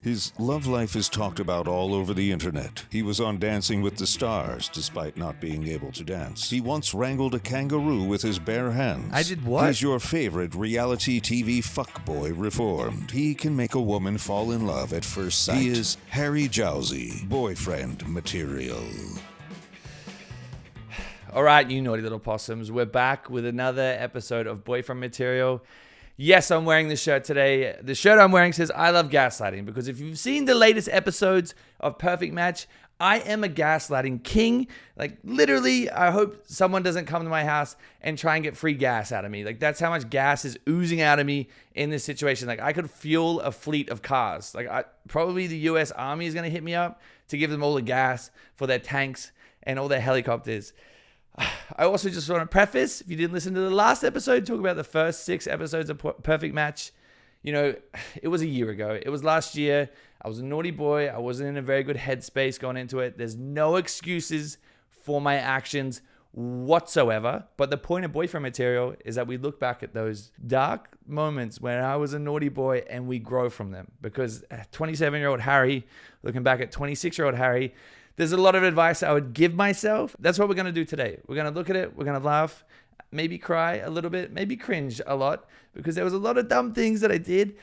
His love life is talked about all over the internet. He was on Dancing with the Stars, despite not being able to dance. He once wrangled a kangaroo with his bare hands. I did what? He's your favorite reality TV fuckboy reformed. He can make a woman fall in love at first sight. He is Harry Jowsey, boyfriend material. All right, you naughty little possums. We're back with another episode of Boyfriend Material. Yes, I'm wearing this shirt today. The shirt I'm wearing says, I love gaslighting, because if you've seen the latest episodes of Perfect Match, I am a gaslighting king. Like, literally, I hope someone doesn't come to my house and try and get free gas out of me. Like, that's how much gas is oozing out of me in this situation. Like, I could fuel a fleet of cars. Like, probably the U.S. Army is going to hit me up to give them all the gas for their tanks and all their helicopters. I also just want to preface, if you didn't listen to the last episode, talk about the first 6 episodes of Perfect Match. You know, it was a year ago. It was last year. I was a naughty boy. I wasn't in a very good headspace going into it. There's no excuses for my actions whatsoever. But the point of Boyfriend Material is that we look back at those dark moments when I was a naughty boy and we grow from them. Because 27-year-old Harry, looking back at 26-year-old Harry, there's a lot of advice I would give myself. That's what we're going to do today. We're going to look at it. We're going to laugh, maybe cry a little bit, maybe cringe a lot, because there was a lot of dumb things that I did.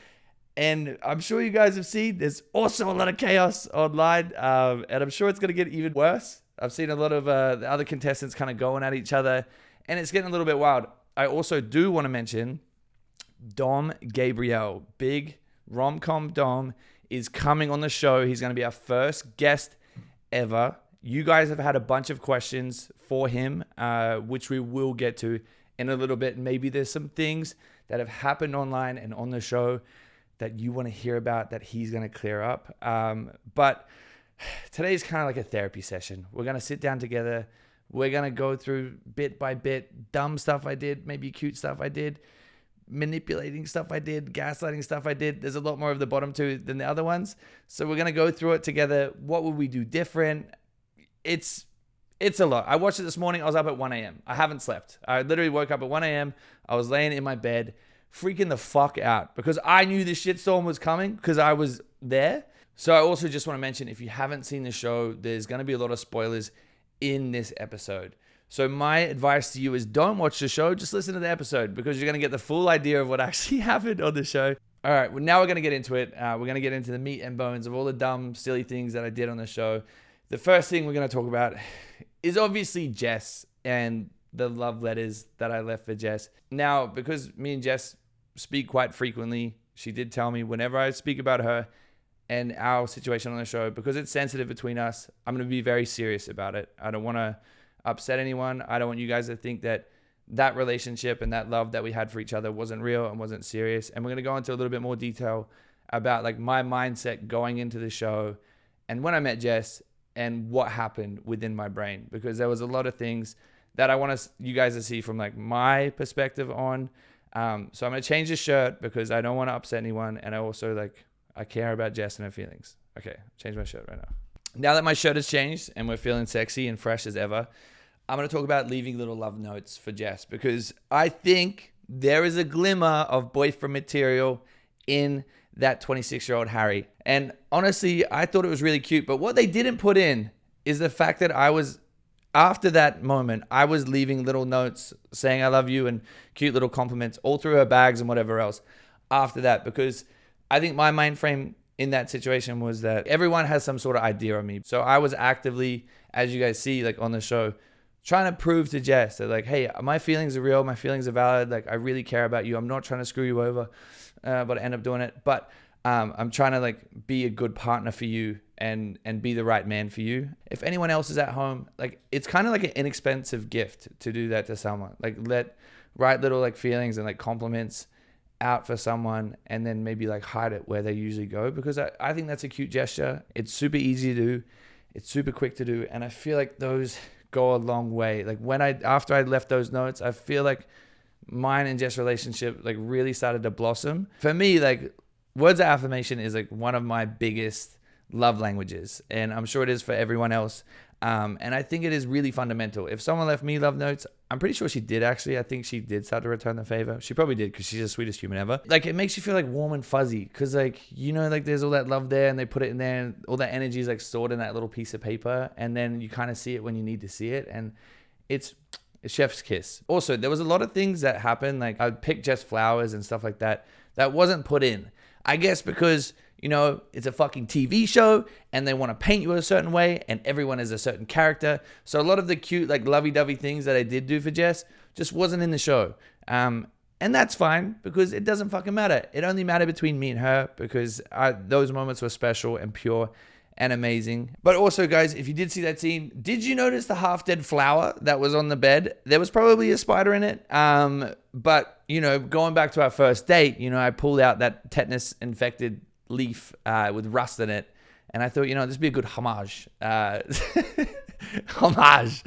And I'm sure you guys have seen there's also a lot of chaos online. And I'm sure it's going to get even worse. I've seen a lot of the other contestants kind of going at each other, and it's getting a little bit wild. I also do want to mention Dom Gabriel. Big rom-com Dom is coming on the show. He's going to be our first guest ever. You guys have had a bunch of questions for him, which we will get to in a little bit. Maybe there's some things that have happened online and on the show that you want to hear about that he's going to clear up. But today's kind of like a therapy session. We're going to sit down together. We're going to go through bit by bit, dumb stuff I did, maybe cute stuff I did, manipulating stuff I did, gaslighting stuff I did. There's a lot more of the bottom two than the other ones. So we're going to go through it together. What would we do different? It's a lot. I watched it this morning. I was up at 1 a.m. I haven't slept. I literally woke up at 1 a.m. I was laying in my bed, freaking the fuck out, because I knew this shitstorm was coming because I was there. So I also just want to mention, if you haven't seen the show, there's going to be a lot of spoilers in this episode. So my advice to you is don't watch the show, just listen to the episode, because you're going to get the full idea of what actually happened on the show. All right, well, now we're going to get into it. We're going to get into the meat and bones of all the dumb, silly things that I did on the show. The first thing we're going to talk about is obviously Jess and the love letters that I left for Jess. Now, because me and Jess speak quite frequently, she did tell me whenever I speak about her and our situation on the show, because it's sensitive between us, I'm going to be very serious about it. I don't want to upset anyone. I don't want you guys to think that that relationship and that love that we had for each other wasn't real and wasn't serious. And we're going to go into a little bit more detail about like my mindset going into the show and when I met Jess and what happened within my brain, because there was a lot of things that I want you guys to see from like my perspective on. So I'm going to change the shirt because I don't want to upset anyone. And I also I care about Jess and her feelings. Okay, change my shirt right now. Now that my shirt has changed and we're feeling sexy and fresh as ever, I'm going to talk about leaving little love notes for Jess, because I think there is a glimmer of boyfriend material in that 26-year-old Harry. And honestly, I thought it was really cute. But what they didn't put in is the fact that after that moment, I was leaving little notes saying I love you and cute little compliments all through her bags and whatever else after that, because I think my mind frame in that situation was that everyone has some sort of idea of me. So I was actively, as you guys see, like on the show, trying to prove to Jess that like, hey, my feelings are real. My feelings are valid. Like, I really care about you. I'm not trying to screw you over, but I end up doing it. But I'm trying to like be a good partner for you and be the right man for you. If anyone else is at home, like, it's kind of like an inexpensive gift to do that to someone. Like, write little like feelings and like compliments out for someone, and then maybe like hide it where they usually go, because I think that's a cute gesture. It's super easy to do. It's super quick to do. And I feel like those go a long way. Like after I left those notes, I feel like mine and Jess' relationship like really started to blossom. For me, like, words of affirmation is like one of my biggest love languages, and I'm sure it is for everyone else. And I think it is really fundamental. If someone left me love notes, I'm pretty sure she did actually. I think she did start to return the favor. She probably did because she's the sweetest human ever. Like, it makes you feel like warm and fuzzy because, like, you know, like there's all that love there and they put it in there and all that energy is like stored in that little piece of paper. And then you kind of see it when you need to see it. And it's a chef's kiss. Also, there was a lot of things that happened. Like, I'd pick Jess flowers and stuff like that wasn't put in. I guess because, you know, it's a fucking TV show and they want to paint you a certain way and everyone is a certain character. So a lot of the cute, like, lovey-dovey things that I did do for Jess just wasn't in the show. And that's fine because it doesn't fucking matter. It only mattered between me and her because those moments were special and pure and amazing. But also, guys, if you did see that scene, did you notice the half-dead flower that was on the bed? There was probably a spider in it. But, you know, going back to our first date, you know, I pulled out that tetanus-infected leaf with rust in it, and I thought, you know, this would be a good homage. Hummus.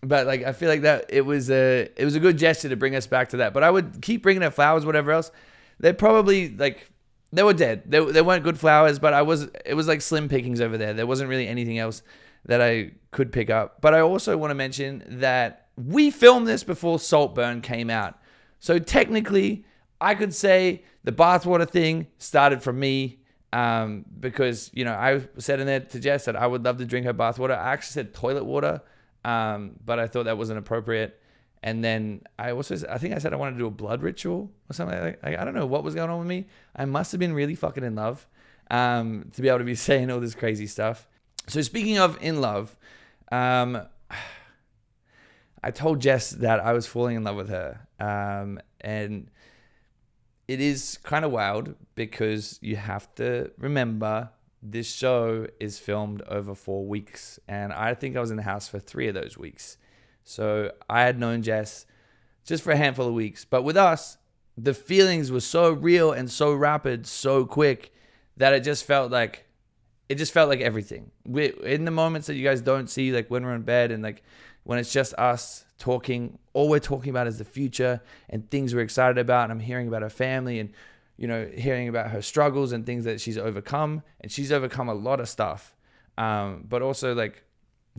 But, like, I feel like that it was a good gesture to bring us back to that. But I would keep bringing her flowers, whatever else. They probably, like, they were dead. They weren't good flowers, but it was like slim pickings over there. There wasn't really anything else that I could pick up. But I also want to mention that we filmed this before Saltburn came out. So technically, I could say the bathwater thing started from me because, you know, I said in there to Jess that I would love to drink her bathwater. I actually said toilet water, but I thought that wasn't appropriate. And then I think I said I wanted to do a blood ritual or something like that. I don't know what was going on with me. I must have been really fucking in love to be able to be saying all this crazy stuff. So speaking of in love, I told Jess that I was falling in love with her. And it is kind of wild because you have to remember this show is filmed over 4 weeks. And I think I was in the house for 3 of those weeks. So I had known Jess just for a handful of weeks. But with us, the feelings were so real and so rapid, so quick, that it just felt like everything. In the moments that you guys don't see, like when we're in bed and like when it's just us talking, all we're talking about is the future and things we're excited about. And I'm hearing about her family and, you know, hearing about her struggles and things that she's overcome. And she's overcome a lot of stuff. But also, like,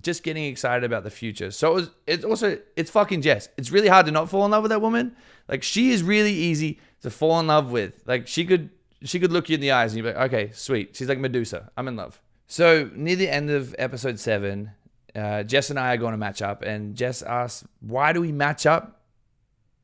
just getting excited about the future. So it's fucking Jess. It's really hard to not fall in love with that woman. Like, she is really easy to fall in love with. Like, she could look you in the eyes and you'd be like, okay, sweet. She's like Medusa. I'm in love. So near the end of episode 7, Jess and I are going to match up, and Jess asked, why do we match up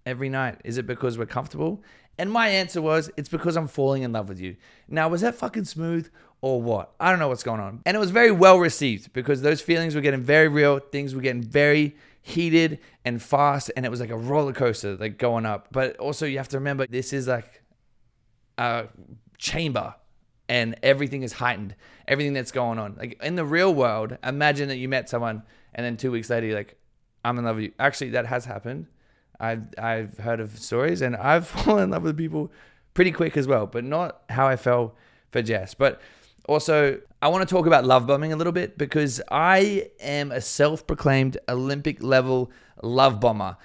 every night? Is it because we're comfortable? And my answer was, it's because I'm falling in love with you. Now, was that fucking smooth or what? I don't know what's going on. And it was very well received because those feelings were getting very real. Things were getting very heated and fast. And it was like a roller coaster, like going up. But also you have to remember, this is like a chamber and everything is heightened. Everything that's going on. Like in the real world, imagine that you met someone and then 2 weeks later, you're like, I'm in love with you. Actually, that has happened. I've heard of stories and I've fallen in love with people pretty quick as well, but not how I fell for Jess. But also, I want to talk about love bombing a little bit because I am a self-proclaimed Olympic level love bomber.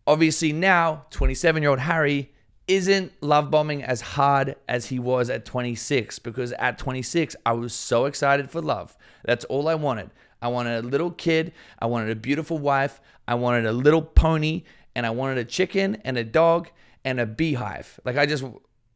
Obviously now, 27-year-old Harry isn't love bombing as hard as he was at 26 because at 26, I was so excited for love. That's all I wanted. I wanted a little kid. I wanted a beautiful wife. I wanted a little pony. And I wanted a chicken and a dog and a beehive. Like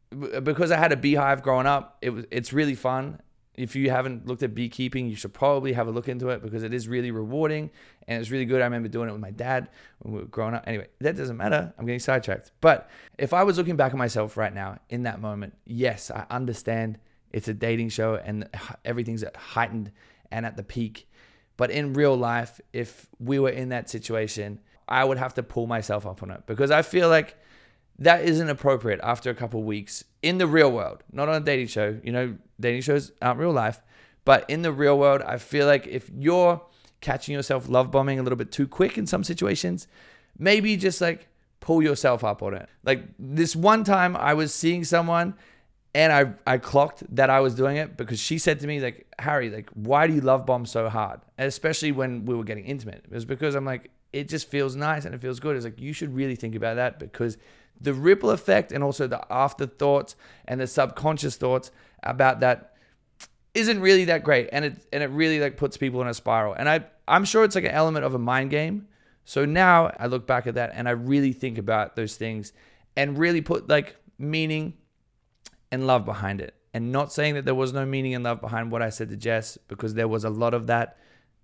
because I had a beehive growing up, it's really fun. If you haven't looked at beekeeping, you should probably have a look into it because it is really rewarding and it's really good. I remember doing it with my dad when we were growing up. Anyway, that doesn't matter. I'm getting sidetracked. But if I was looking back at myself right now in that moment, yes, I understand it's a dating show and everything's heightened and at the peak. But in real life, if we were in that situation, I would have to pull myself up on it because I feel like that isn't appropriate after a couple of weeks in the real world, not on a dating show. You know, dating shows aren't real life, but in the real world, I feel like if you're catching yourself love bombing a little bit too quick in some situations, maybe just like pull yourself up on it. Like this one time I was seeing someone and I clocked that I was doing it because she said to me, like, Harry, like, why do you love bomb so hard? And especially when we were getting intimate. It was because I'm like, it just feels nice and it feels good. It's like, you should really think about that because the ripple effect and also the afterthoughts and the subconscious thoughts about that isn't really that great, and it really like puts people in a spiral. And I'm sure it's like an element of a mind game. So now I look back at that and I really think about those things and really put like meaning and love behind it. And not saying that there was no meaning and love behind what I said to Jess, because there was a lot of that.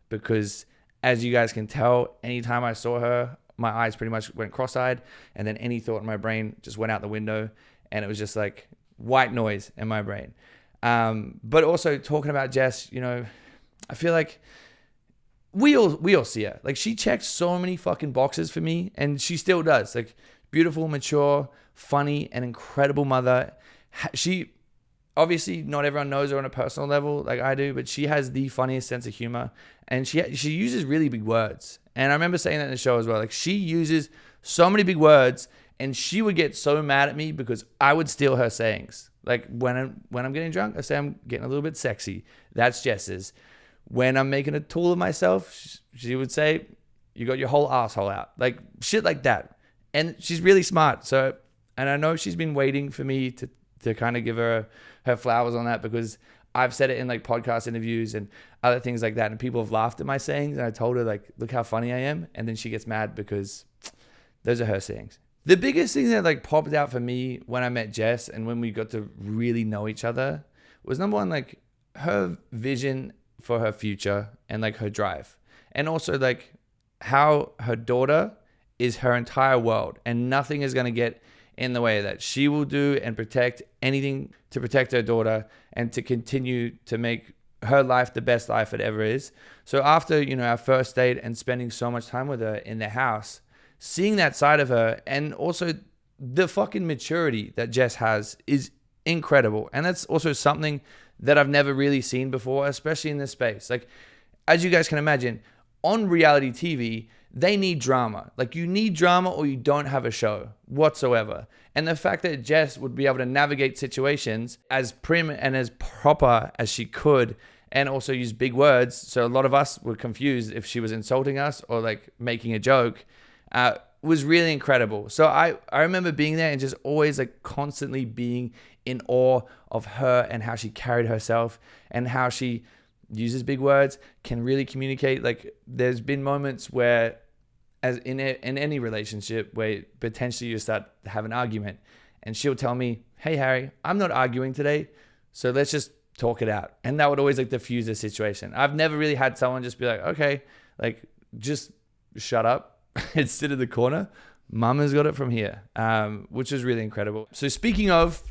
Because as you guys can tell, anytime I saw her, my eyes pretty much went cross-eyed, and then any thought in my brain just went out the window, and it was just like white noise in my brain. But also talking about Jess, you know, I feel like we all see her. Like, she checked so many fucking boxes for me, and she still does. Like, beautiful, mature, funny, and incredible mother. She, obviously, not everyone knows her on a personal level like I do, but she has the funniest sense of humor, and she uses really big words. And I remember saying that in the show as well. Like, she uses so many big words, and she would get so mad at me because I would steal her sayings. Like, when I'm getting drunk, I say I'm getting a little bit sexy. That's Jess's. When I'm making a tool of myself, she would say, you got your whole asshole out. Like, shit like that. And she's really smart. So, and I know she's been waiting for me to kind of give her flowers on that, because I've said it in like podcast interviews and other things like that. And people have laughed at my sayings. And I told her, like, look how funny I am. And then she gets mad because those are her sayings. The biggest thing that like popped out for me when I met Jess and when we got to really know each other was, number one, like her vision for her future and like her drive. And also like how her daughter is her entire world and nothing is going to get in the way of that. She will do and protect anything to protect her daughter and to continue to make her life the best life it ever is. So after, you know, our first date and spending so much time with her in the house, seeing that side of her, and also the fucking maturity that Jess has is incredible. And that's also something that I've never really seen before, especially in this space. Like, as you guys can imagine, on reality TV, they need drama. Like, you need drama or you don't have a show whatsoever. And the fact that Jess would be able to navigate situations as prim and as proper as she could, and also use big words. So a lot of us were confused if she was insulting us or like making a joke, was really incredible. So I remember being there and just always like constantly being in awe of her and how she carried herself and how she uses big words, can really communicate. Like, there's been moments where, as in any relationship, where potentially you start to have an argument and she'll tell me, hey Harry, I'm not arguing today, so let's just talk it out. And that would always like diffuse the situation. I've never really had someone just be like, okay, like, just shut up and sit in the corner. Mama's got it from here, which is really incredible. So speaking of,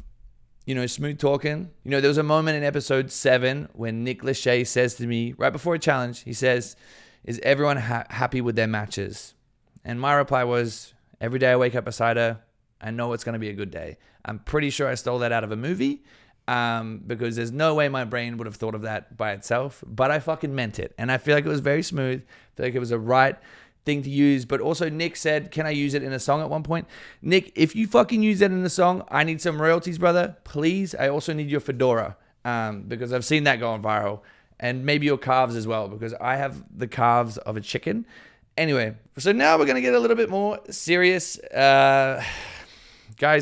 you know, smooth talking, you know, there was a moment in episode 7 when Nick Lachey says to me right before a challenge, he says, is everyone happy with their matches? And my reply was, every day I wake up beside her, I know it's going to be a good day. I'm pretty sure I stole that out of a movie, because there's no way my brain would have thought of that by itself, but I fucking meant it. And I feel like it was very smooth. I feel like it was the right thing to use. But also Nick said, can I use it in a song at one point? Nick, if you fucking use that in a song, I need some royalties, brother. Please. I also need your fedora, because I've seen that going viral, and maybe your calves as well, because I have the calves of a chicken. Anyway, so now we're going to get a little bit more serious. Guys,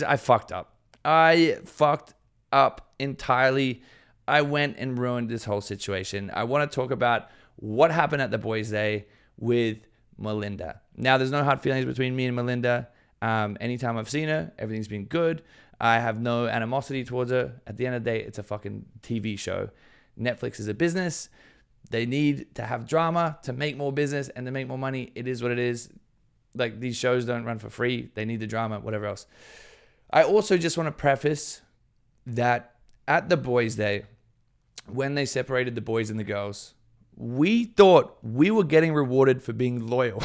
I fucked up. I fucked up entirely. I went and ruined this whole situation. I want to talk about what happened at the boys' day with Melinda. Now, there's no hard feelings between me and Melinda. Anytime I've seen her, everything's been good. I have no animosity towards her. At the end of the day, it's a fucking TV show. Netflix is a business. They need to have drama to make more business and to make more money. It is what it is. Like, these shows don't run for free. They need the drama, whatever else. I also just want to preface that at the boys' day, when they separated the boys and the girls, we thought we were getting rewarded for being loyal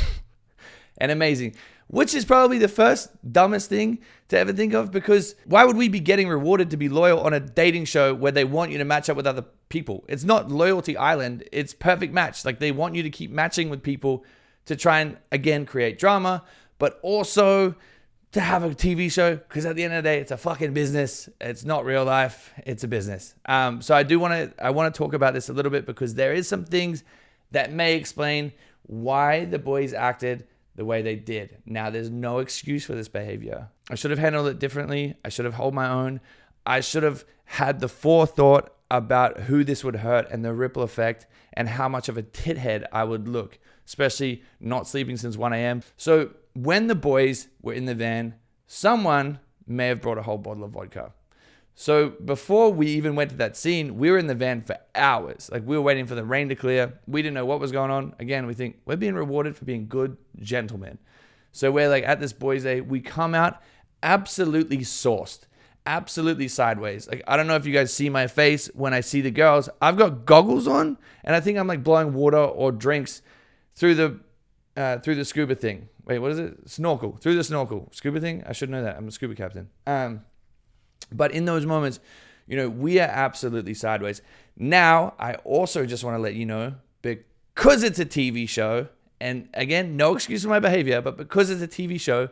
and amazing, which is probably the first dumbest thing to ever think of, because why would we be getting rewarded to be loyal on a dating show where they want you to match up with other people? It's not Loyalty Island. It's Perfect Match. Like, they want you to keep matching with people to try and, again, create drama, but also to have a TV show, because at the end of the day, it's a fucking business. It's not real life. It's a business. So I want to talk about this a little bit, because there is some things that may explain why the boys acted the way they did. Now, there's no excuse for this behavior. I should have handled it differently. I should have held my own. I should have had the forethought. about who this would hurt and the ripple effect and how much of a tithead I would look, especially not sleeping since 1 a.m. So when the boys were in the van, someone may have brought a whole bottle of vodka. So before we even went to that scene, we were in the van for hours. Like, we were waiting for the rain to clear. We didn't know what was going on. Again, we think we're being rewarded for being good gentlemen. So we're like at this boys' day, we come out absolutely sauced, absolutely sideways. Like, I don't know if you guys see my face when I see the girls. I've got goggles on, and I think I'm like blowing water or drinks through the scuba thing. Wait, what is it? Snorkel. Through the snorkel. Scuba thing? I should know that. I'm a scuba captain. But in those moments, we are absolutely sideways. Now, I also just want to let you know, because it's a TV show, and again, no excuse for my behavior, but because it's a TV show,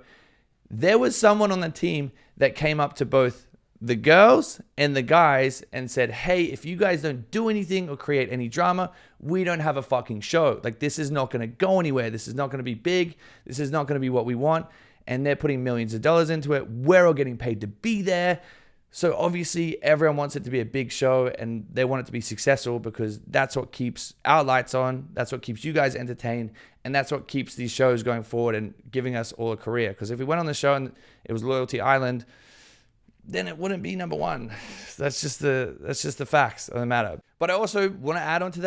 there was someone on the team that came up to both the girls and the guys and said, hey, if you guys don't do anything or create any drama, we don't have a fucking show. Like, this is not going to go anywhere. This is not going to be big. This is not going to be what we want. And they're putting millions of dollars into it. We're all getting paid to be there. So obviously everyone wants it to be a big show and they want it to be successful because that's what keeps our lights on. That's what keeps you guys entertained. And that's what keeps these shows going forward and giving us all a career. Because if we went on the show and it was Loyalty Island, then it wouldn't be number one. That's just the facts of the matter. But I also want to add on to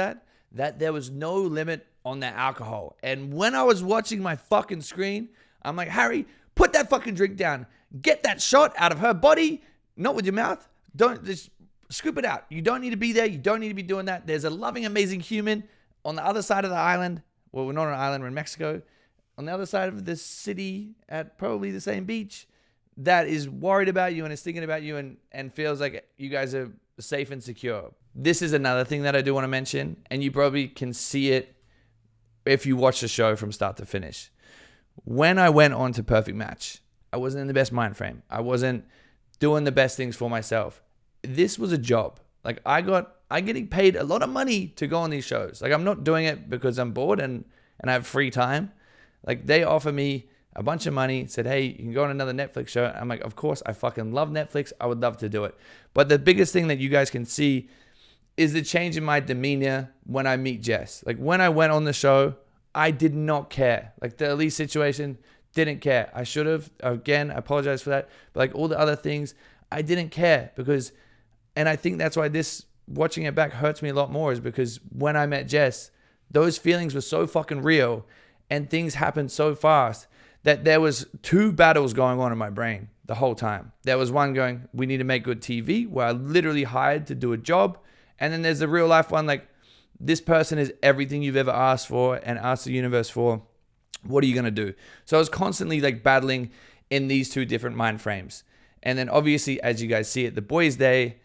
that there was no limit on the alcohol. And when I was watching my fucking screen, I'm like, Harry, put that fucking drink down. Get that shot out of her body. Not with your mouth. Don't just scoop it out. You don't need to be there. You don't need to be doing that. There's a loving, amazing human on the other side of the island. Well, we're not on an island. We're in Mexico. On the other side of the city at probably the same beach that is worried about you and is thinking about you and feels like you guys are safe and secure. This is another thing that I do want to mention, and you probably can see it if you watch the show from start to finish. When I went on to Perfect Match, I wasn't in the best mind frame. I wasn't doing the best things for myself. This was a job. Like, I'm getting paid a lot of money to go on these shows. Like, I'm not doing it because I'm bored and I have free time. Like, they offer me a bunch of money, said, hey, you can go on another Netflix show. I'm like, of course, I fucking love Netflix. I would love to do it. But the biggest thing that you guys can see is the change in my demeanor when I meet Jess. Like, when I went on the show, I did not care. Like, the Elise situation, didn't care. I should have. Again, I apologize for that. But like all the other things, I didn't care because, and I think that's why watching it back hurts me a lot more, is because when I met Jess, those feelings were so fucking real and things happened so fast that there was two battles going on in my brain the whole time. There was one going, we need to make good TV, where I literally hired to do a job. And then there's the real life one, like, this person is everything you've ever asked for and asked the universe for. What are you going to do? So I was constantly like battling in these two different mind frames. And then obviously, as you guys see at the boys' day,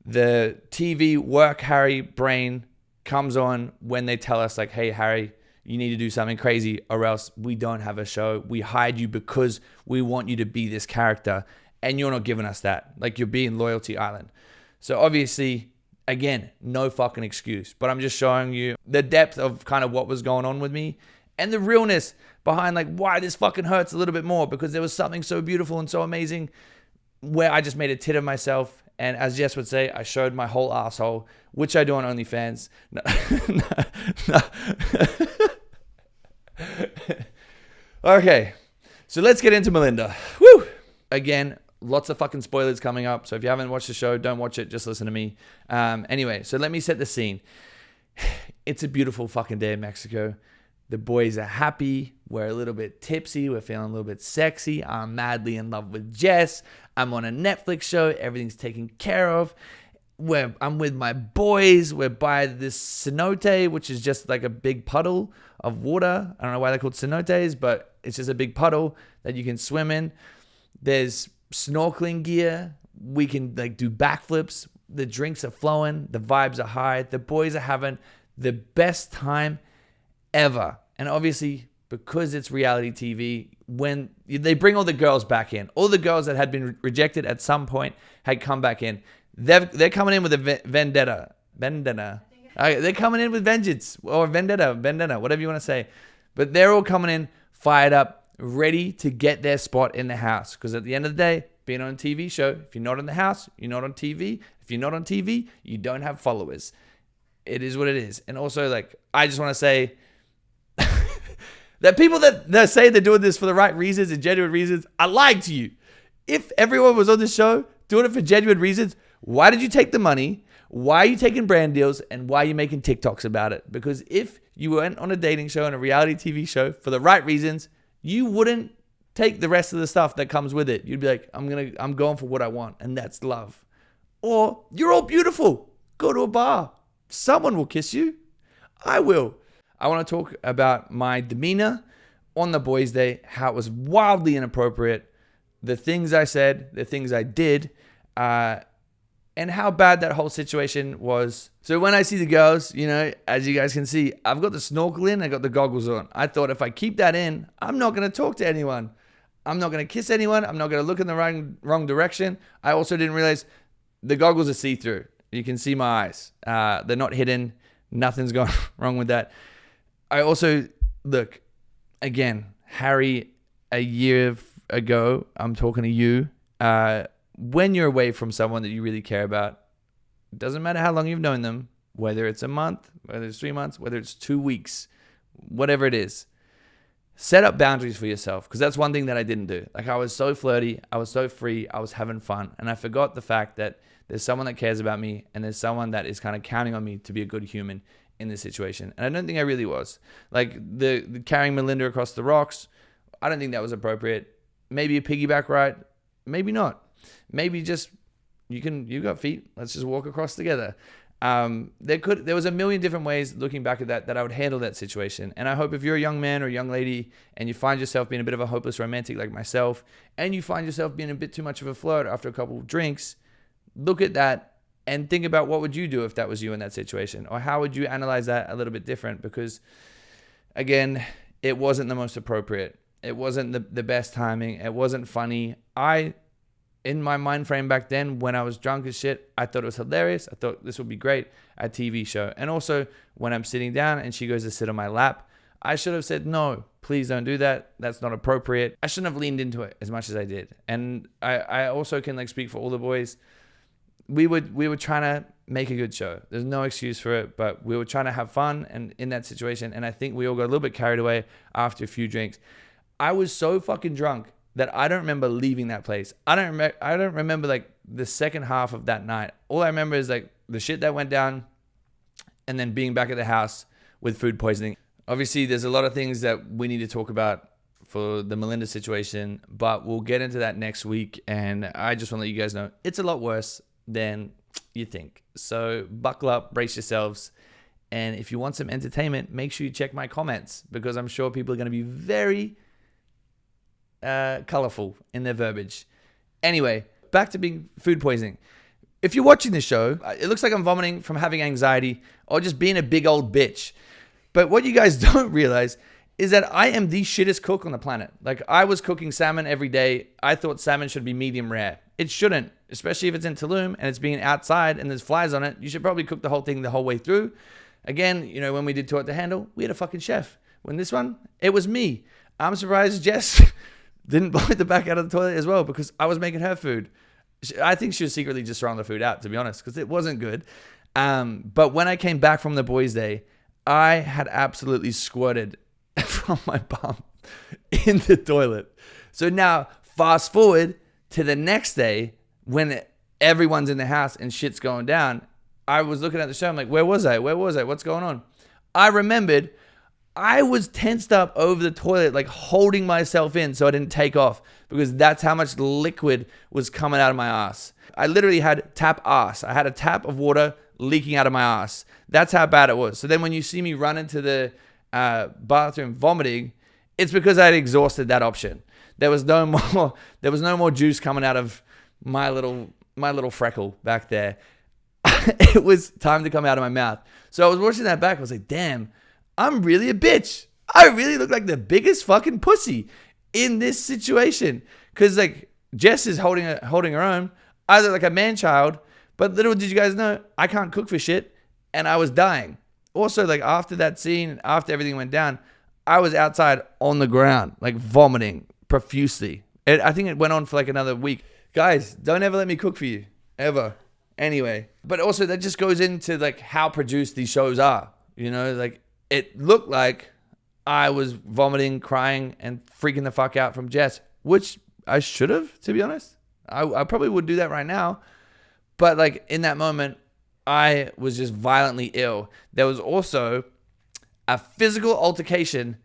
the TV work Harry brain comes on when they tell us like, hey, Harry, you need to do something crazy or else we don't have a show. We hired you because we want you to be this character and you're not giving us that. Like, you're being Loyalty Island. So obviously, again, no fucking excuse, but I'm just showing you the depth of kind of what was going on with me. And the realness behind like why this fucking hurts a little bit more, because there was something so beautiful and so amazing where I just made a tit of myself. And as Jess would say, I showed my whole asshole, which I do on OnlyFans. Okay, so let's get into Melinda. Woo! Again, lots of fucking spoilers coming up. So if you haven't watched the show, don't watch it. Just listen to me. Anyway, so let me set the scene. It's a beautiful fucking day in Mexico. The boys are happy. We're a little bit tipsy. We're feeling a little bit sexy. I'm madly in love with Jess. I'm on a Netflix show. Everything's taken care of. I'm with my boys. We're by this cenote, which is just like a big puddle of water. I don't know why they're called cenotes, but it's just a big puddle that you can swim in. There's snorkeling gear. We can like do backflips. The drinks are flowing. The vibes are high. The boys are having the best time ever. And obviously, because it's reality TV, when they bring all the girls back in, all the girls that had been rejected at some point had come back in. They're coming in with a vendetta. They're coming in with vengeance or vendetta, whatever you want to say. But they're all coming in fired up, ready to get their spot in the house. Because at the end of the day, being on a TV show. If you're not in the house, you're not on TV. If you're not on TV, you don't have followers. It is what it is. And also, like, I just want to say that people that say they're doing this for the right reasons and genuine reasons are lying to you. If everyone was on this show doing it for genuine reasons, why did you take the money? Why are you taking brand deals? And why are you making TikToks about it? Because if you went on a dating show and a reality TV show for the right reasons, you wouldn't take the rest of the stuff that comes with it. You'd be like, I'm going for what I want, and that's love. Or you're all beautiful. Go to a bar. Someone will kiss you. I will. I want to talk about my demeanor on the boys' day, how it was wildly inappropriate, the things I said, the things I did, and how bad that whole situation was. So when I see the girls, as you guys can see, I've got the snorkel in, I got the goggles on. I thought if I keep that in, I'm not going to talk to anyone. I'm not going to kiss anyone. I'm not going to look in the wrong direction. I also didn't realize the goggles are see-through. You can see my eyes. They're not hidden. Nothing's going wrong with that. I also, look, again, Harry, a year ago, I'm talking to you. When you're away from someone that you really care about, it doesn't matter how long you've known them, whether it's a month, whether it's 3 months, whether it's 2 weeks, whatever it is, set up boundaries for yourself, because that's one thing that I didn't do. Like, I was so flirty, I was so free, I was having fun, and I forgot the fact that there's someone that cares about me, and there's someone that is kind of counting on me to be a good human in this situation. And I don't think I really was. Like, the carrying Melinda across the rocks, I don't think that was appropriate. Maybe a piggyback ride, maybe not. Maybe just you got feet. Let's just walk across together. There was a million different ways looking back at that I would handle that situation. And I hope if you're a young man or a young lady and you find yourself being a bit of a hopeless romantic like myself, and you find yourself being a bit too much of a flirt after a couple of drinks, look at that and think about what would you do if that was you in that situation, or how would you analyze that a little bit different? Because again, it wasn't the most appropriate. It wasn't the best timing. It wasn't funny. In my mind frame back then, when I was drunk as shit, I thought it was hilarious. I thought this would be great at a TV show. And also, when I'm sitting down and she goes to sit on my lap, I should have said, no, please don't do that. That's not appropriate. I shouldn't have leaned into it as much as I did. And I also can speak for all the boys. We were trying to make a good show. There's no excuse for it, but we were trying to have fun and in that situation. And I think we all got a little bit carried away after a few drinks. I was so fucking drunk that I don't remember leaving that place. I don't remember the second half of that night. All I remember is the shit that went down, and then being back at the house with food poisoning. Obviously, there's a lot of things that we need to talk about for the Melinda situation, but we'll get into that next week. And I just want to let you guys know it's a lot worse than you think. So buckle up, brace yourselves. And if you want some entertainment, make sure you check my comments, because I'm sure people are going to be very colorful in their verbiage. Anyway, back to being food poisoning. If you're watching this show, it looks like I'm vomiting from having anxiety or just being a big old bitch. But what you guys don't realize is that I am the shittest cook on the planet. I was cooking salmon every day. I thought salmon should be medium rare. It shouldn't, especially if it's in Tulum and it's being outside and there's flies on it. You should probably cook the whole thing the whole way through. Again, when we did Taught to Handle, we had a fucking chef. When this one, it was me. I'm surprised Jess didn't blow the back out of the toilet as well, because I was making her food. I think she was secretly just throwing the food out, to be honest, because it wasn't good. But when I came back from the boys' day, I had absolutely squirted from my bum in the toilet. So now, fast forward to the next day when everyone's in the house and shit's going down. I was looking at the show. I'm like, where was I? What's going on? I remembered I was tensed up over the toilet, holding myself in so I didn't take off, because that's how much liquid was coming out of my ass. I literally had tap ass. I had a tap of water leaking out of my ass. That's how bad it was. So then when you see me run into the bathroom vomiting, it's because I had exhausted that option. There was no more juice coming out of my little freckle back there. It was time to come out of my mouth. So I was watching that back. I was like, damn, I'm really a bitch. I really look like the biggest fucking pussy in this situation. Because Jess is holding her own. I look like a man-child. But little did you guys know, I can't cook for shit. And I was dying. Also, after that scene, after everything went down, I was outside on the ground, vomiting profusely. I think it went on for another week. Guys, don't ever let me cook for you. Ever. Anyway. But also that just goes into like how produced these shows are. You know, like it looked like I was vomiting, crying, and freaking the fuck out from Jess, which I should have, to be honest. I probably would do that right now. But like in that moment, I was just violently ill. There was also a physical altercation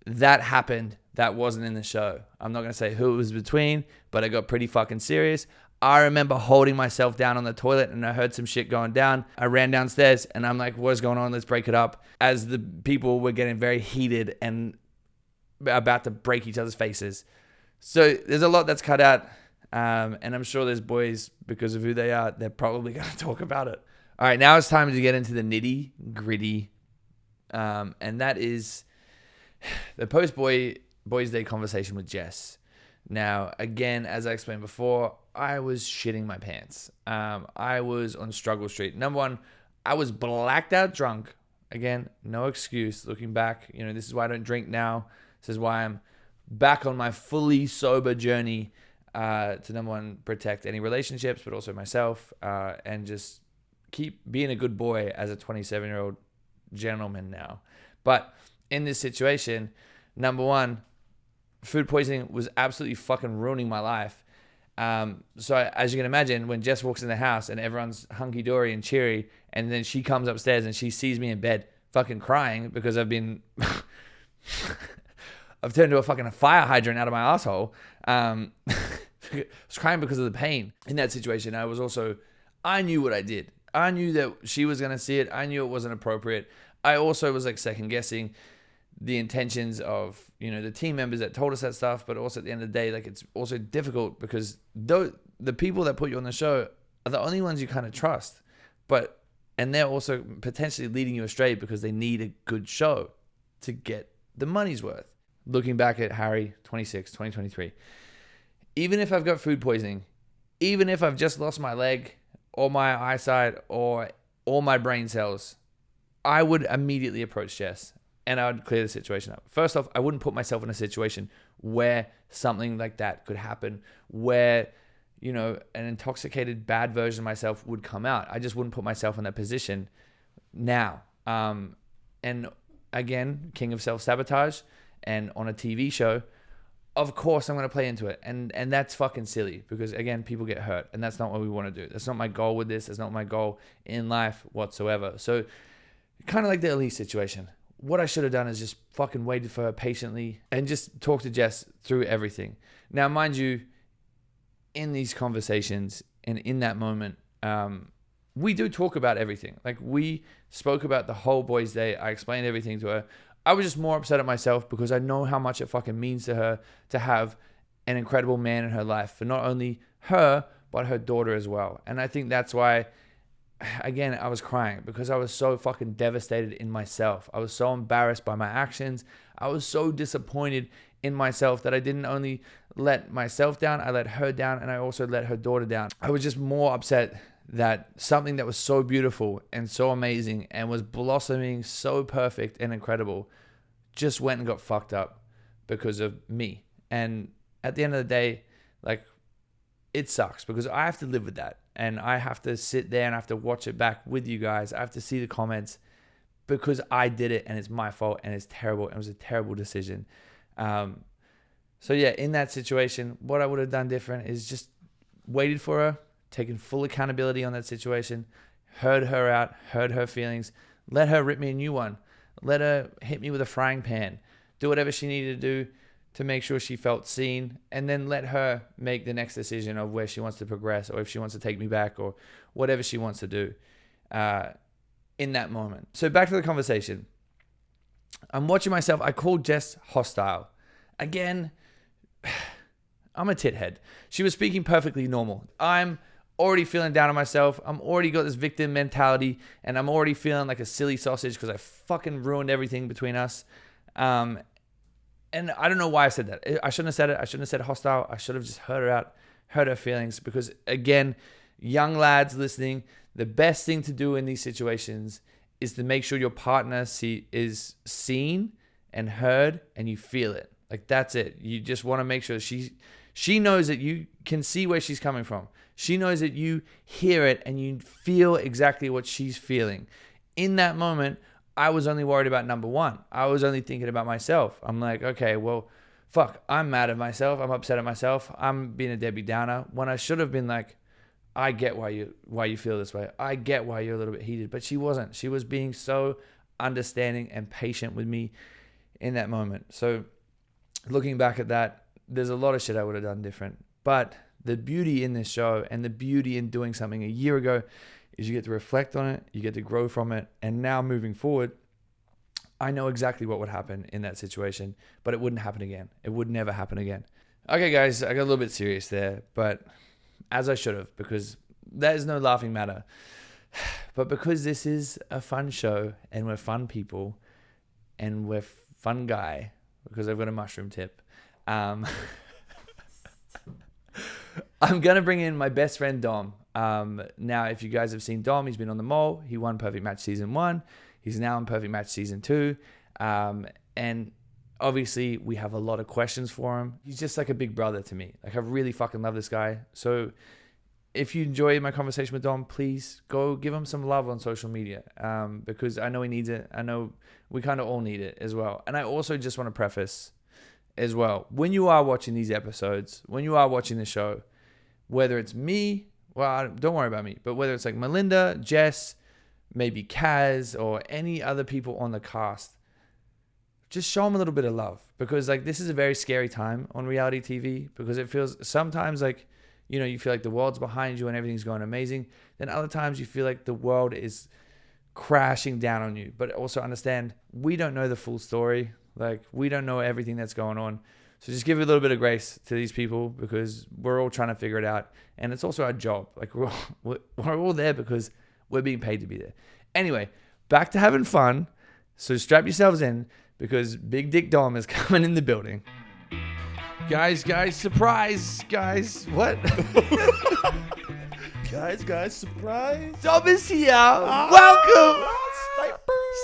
that happened that wasn't in the show. I'm not going to say who it was between, but it got pretty fucking serious. I remember holding myself down on the toilet and I heard some shit going down. I ran downstairs and I'm like, what's going on? Let's break it up. As the people were getting very heated and about to break each other's faces. So there's a lot that's cut out. And I'm sure there's boys, because of who they are, they're probably going to talk about it. All right, now it's time to get into the nitty gritty. And that is the Boys Day conversation with Jess. Now, again, as I explained before, I was shitting my pants. I was on struggle street. Number one, I was blacked out drunk. Again, no excuse. Looking back, this is why I don't drink now. This is why I'm back on my fully sober journey to, number one, protect any relationships, but also myself, and just keep being a good boy as a 27-year-old gentleman now. But in this situation, number one, food poisoning was absolutely fucking ruining my life. So as you can imagine, when Jess walks in the house and everyone's hunky-dory and cheery, and then she comes upstairs and she sees me in bed fucking crying because I've been... I've turned into a fucking fire hydrant out of my asshole. I was crying because of the pain. In that situation, I knew what I did. I knew that she was going to see it. I knew it wasn't appropriate. I also was like second guessing the intentions of, the team members that told us that stuff. But also at the end of the day, like it's also difficult because the people that put you on the show are the only ones you kind of trust. And they're also potentially leading you astray because they need a good show to get the money's worth. Looking back at Harry, 26, 2023, even if I've got food poisoning, even if I've just lost my leg or my eyesight or all my brain cells, I would immediately approach Jess and I would clear the situation up. First off, I wouldn't put myself in a situation where something like that could happen, where, an intoxicated bad version of myself would come out. I just wouldn't put myself in that position now. And again, king of self-sabotage. And on a TV show, of course I'm going to play into it. And that's fucking silly because, again, people get hurt. And that's not what we want to do. That's not my goal with this. That's not my goal in life whatsoever. So kind of like the Elise situation. What I should have done is just fucking waited for her patiently and just talked to Jess through everything. Now, mind you, in these conversations and in that moment, we do talk about everything. Like we spoke about the whole Boys Day. I explained everything to her. I was just more upset at myself because I know how much it fucking means to her to have an incredible man in her life for not only her, but her daughter as well. And I think that's why, again, I was crying because I was so fucking devastated in myself. I was so embarrassed by my actions. I was so disappointed in myself that I didn't only let myself down, I let her down, and I also let her daughter down. I was just more upset that something that was so beautiful and so amazing and was blossoming so perfect and incredible just went and got fucked up because of me. And at the end of the day, like, it sucks because I have to live with that and I have to sit there and I have to watch it back with you guys. I have to see the comments because I did it and it's my fault and it's terrible. It was a terrible decision. So yeah, in that situation, what I would have done different is just waited for her, taken full accountability on that situation, heard her out, heard her feelings, let her rip me a new one, let her hit me with a frying pan, do whatever she needed to do to make sure she felt seen, and then let her make the next decision of where she wants to progress or if she wants to take me back or whatever she wants to do in that moment. So back to the conversation. I'm watching myself. I called Jess hostile. Again, I'm a tithead. She was speaking perfectly normal. I'm already feeling down on myself. I'm already got this victim mentality and I'm already feeling like a silly sausage because I fucking ruined everything between us. And I don't know why I said that. I shouldn't have said it. I shouldn't have said hostile. I should have just heard her out, heard her feelings because, again, young lads listening, the best thing to do in these situations is to make sure your partner is seen and heard and you feel it. Like, that's it. You just want to make sure she She knows that you can see where she's coming from. She knows that you hear it and you feel exactly what she's feeling. In that moment, I was only worried about number one. I was only thinking about myself. I'm like, okay, well, fuck, I'm mad at myself. I'm upset at myself. I'm being a Debbie Downer when I should have been like, I get why you feel this way. I get why you're a little bit heated. But she wasn't. She was being so understanding and patient with me in that moment. So looking back at that, there's a lot of shit I would have done different. But the beauty in this show and the beauty in doing something a year ago is you get to reflect on it, you get to grow from it, and now moving forward, I know exactly what would happen in that situation, but it wouldn't happen again. It would never happen again. Okay, guys, I got a little bit serious there, but as I should have, because there's no laughing matter. But because this is a fun show, and we're fun people, and we're fun guy, because I've got a mushroom tip, I'm going to bring in my best friend, Dom. Now, if you guys have seen Dom, he's been on The Mole. He won Perfect Match Season 1. He's now in Perfect Match Season 2. And obviously, we have a lot of questions for him. He's just like a big brother to me. Like, I really fucking love this guy. So if you enjoy my conversation with Dom, please go give him some love on social media, because I know he needs it. I know we kind of all need it as well. And I also just want to preface as well, when you are watching these episodes, when you are watching the show, whether it's me, well, don't worry about me, but whether it's like Melinda, Jess, maybe Kaz, or any other people on the cast, just show them a little bit of love, because like this is a very scary time on reality TV, because it feels sometimes like, you know, you feel like the world's behind you and everything's going amazing. Then other times you feel like the world is crashing down on you. But also understand, we don't know the full story. Like, we don't know everything that's going on. So just give a little bit of grace to these people, because we're all trying to figure it out. And it's also our job. Like, we're all there because we're being paid to be there. Anyway, back to having fun. So strap yourselves in, because Big Dick Dom is coming in the building. Guys, surprise, guys. What? guys, surprise. Dom is here. Welcome.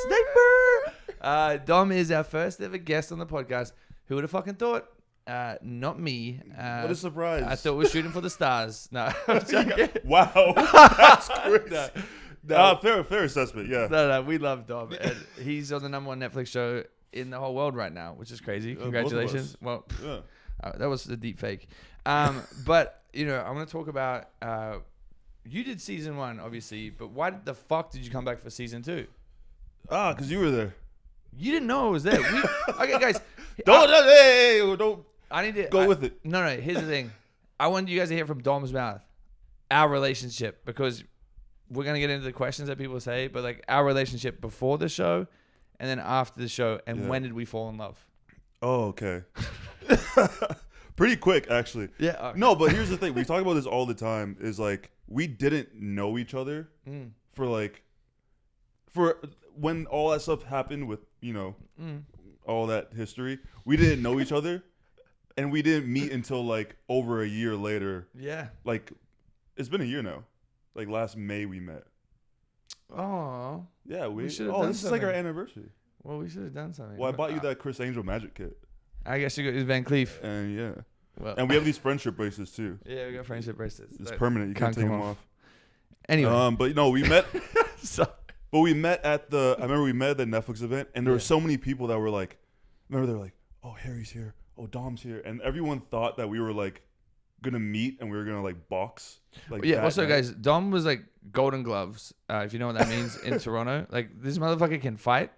Sniper. Dom is our first ever guest on the podcast. Who would have fucking thought? Not me. What a surprise. I thought we were shooting for the stars. No. I'm joking. Wow. That's crazy. No. Fair assessment, yeah. No, we love Dom. And he's on the #1 Netflix show in the whole world right now, which is crazy. Congratulations. Well, yeah. That was a deep fake. But, you know, I'm going to talk about, you did season 1, obviously, but why the fuck did you come back for season 2? Because you were there. You didn't know I was there. Okay, guys. Don't I need to go with it. No, here's the thing. I want you guys to hear from Dom's mouth our relationship, because we're going to get into the questions that people say, but like our relationship before the show and then after the show, and when did we fall in love? Oh, okay. Pretty quick, actually. Yeah. Okay. No, but here's the thing. We talk about this all the time, is like, we didn't know each other for when all that stuff happened with, you know, all that history. We didn't know each other, and we didn't meet until like over a year later. Yeah. Like, it's been a year now. Like last May we met. Oh. Yeah, we should have done this something. is like our anniversary. Well, we should have done something. Well, I bought you that Chris Angel magic kit. I guess you got Van Cleef. And yeah. Well, and we have these friendship bracelets too. Yeah, we got friendship bracelets. It's permanent. You can't take them off. Anyway. But no, we met. But we met at the. I remember we met at the Netflix event, and there were so many people that were like, remember they were like, oh, Harry's here, oh, Dom's here, and everyone thought that we were like gonna meet and we were gonna like box. Like also, guys, Dom was like Golden Gloves, if you know what that means in Toronto. Like, this motherfucker can fight.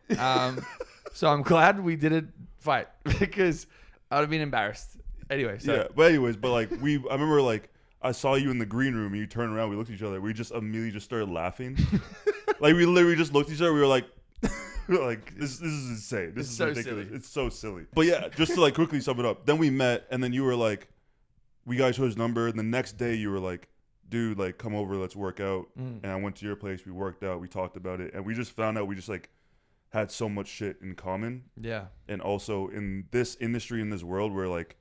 So I'm glad we didn't fight, because I would have been embarrassed. Anyway, but like I remember like I saw you in the green room and you turned around, we looked at each other, we just immediately just started laughing. Like, we literally just looked at each other, we were like this is insane. This is so ridiculous. Silly. It's so silly. But yeah, just to like quickly sum it up, then we met, and then you were like, we got each other's number, and the next day you were like, dude, like, come over, let's work out. And I went to your place, we worked out, we talked about it, and we just found out we just like had so much shit in common. Yeah. And also in this industry, in this world where like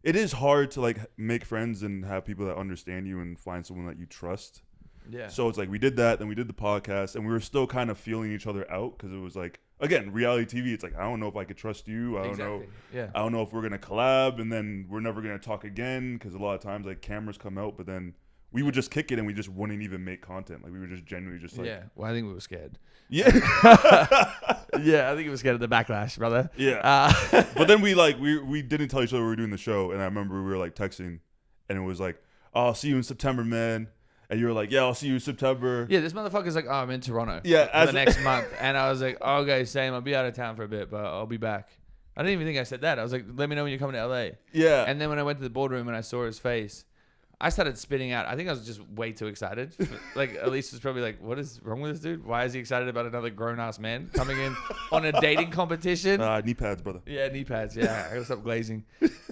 it is hard to like make friends and have people that understand you and find someone that you trust. Yeah. So it's like we did that, then we did the podcast, and we were still kind of feeling each other out because it was like, again, reality TV. It's like, I don't know if I could trust you. I don't know. Yeah. I don't know if we're gonna collab, and then we're never gonna talk again because a lot of times like cameras come out, but then we would just kick it and we just wouldn't even make content. Like we were just genuinely just like, Yeah. Well, I think we were scared. yeah, Yeah, I think we were scared of the backlash, brother. yeah. But then we didn't tell each other we were doing the show, and I remember we were like texting, and it was like, oh, I'll see you in September, man. And you were like, yeah, I'll see you in September. Yeah, this motherfucker's like, oh, I'm in Toronto. Yeah, for the next month. And I was like, oh, okay, same. I'll be out of town for a bit, but I'll be back. I didn't even think I said that. I was like, let me know when you're coming to LA. Yeah. And then when I went to the boardroom and I saw his face, I started spitting out. I think I was just way too excited. Like, Elise was probably like, what is wrong with this dude? Why is he excited about another grown-ass man coming in on a dating competition? Knee pads, brother. Yeah, knee pads. Yeah, I gotta stop glazing.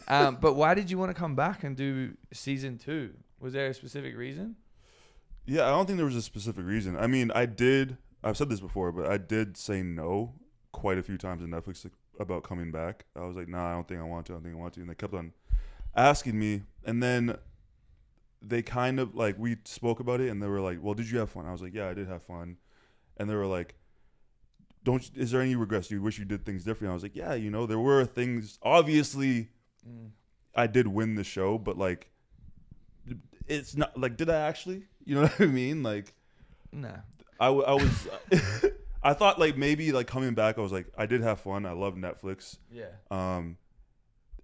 But why did you want to come back and do season 2? Was there a specific reason? Yeah, I don't think there was a specific reason. I mean, I've said this before, but I did say no quite a few times in Netflix about coming back. I was like, nah, I don't think I want to. And they kept on asking me. And then they kind of, like, we spoke about it, and they were like, well, did you have fun? I was like, yeah, I did have fun. And they were like, is there any regrets? Do you wish you did things differently? I was like, yeah, there were things. Obviously, I did win the show, but, like, it's not, like, did I actually? You know what I mean? Like, nah. I was, I thought, like, maybe, like, coming back, I was like, I did have fun. I love Netflix. Yeah.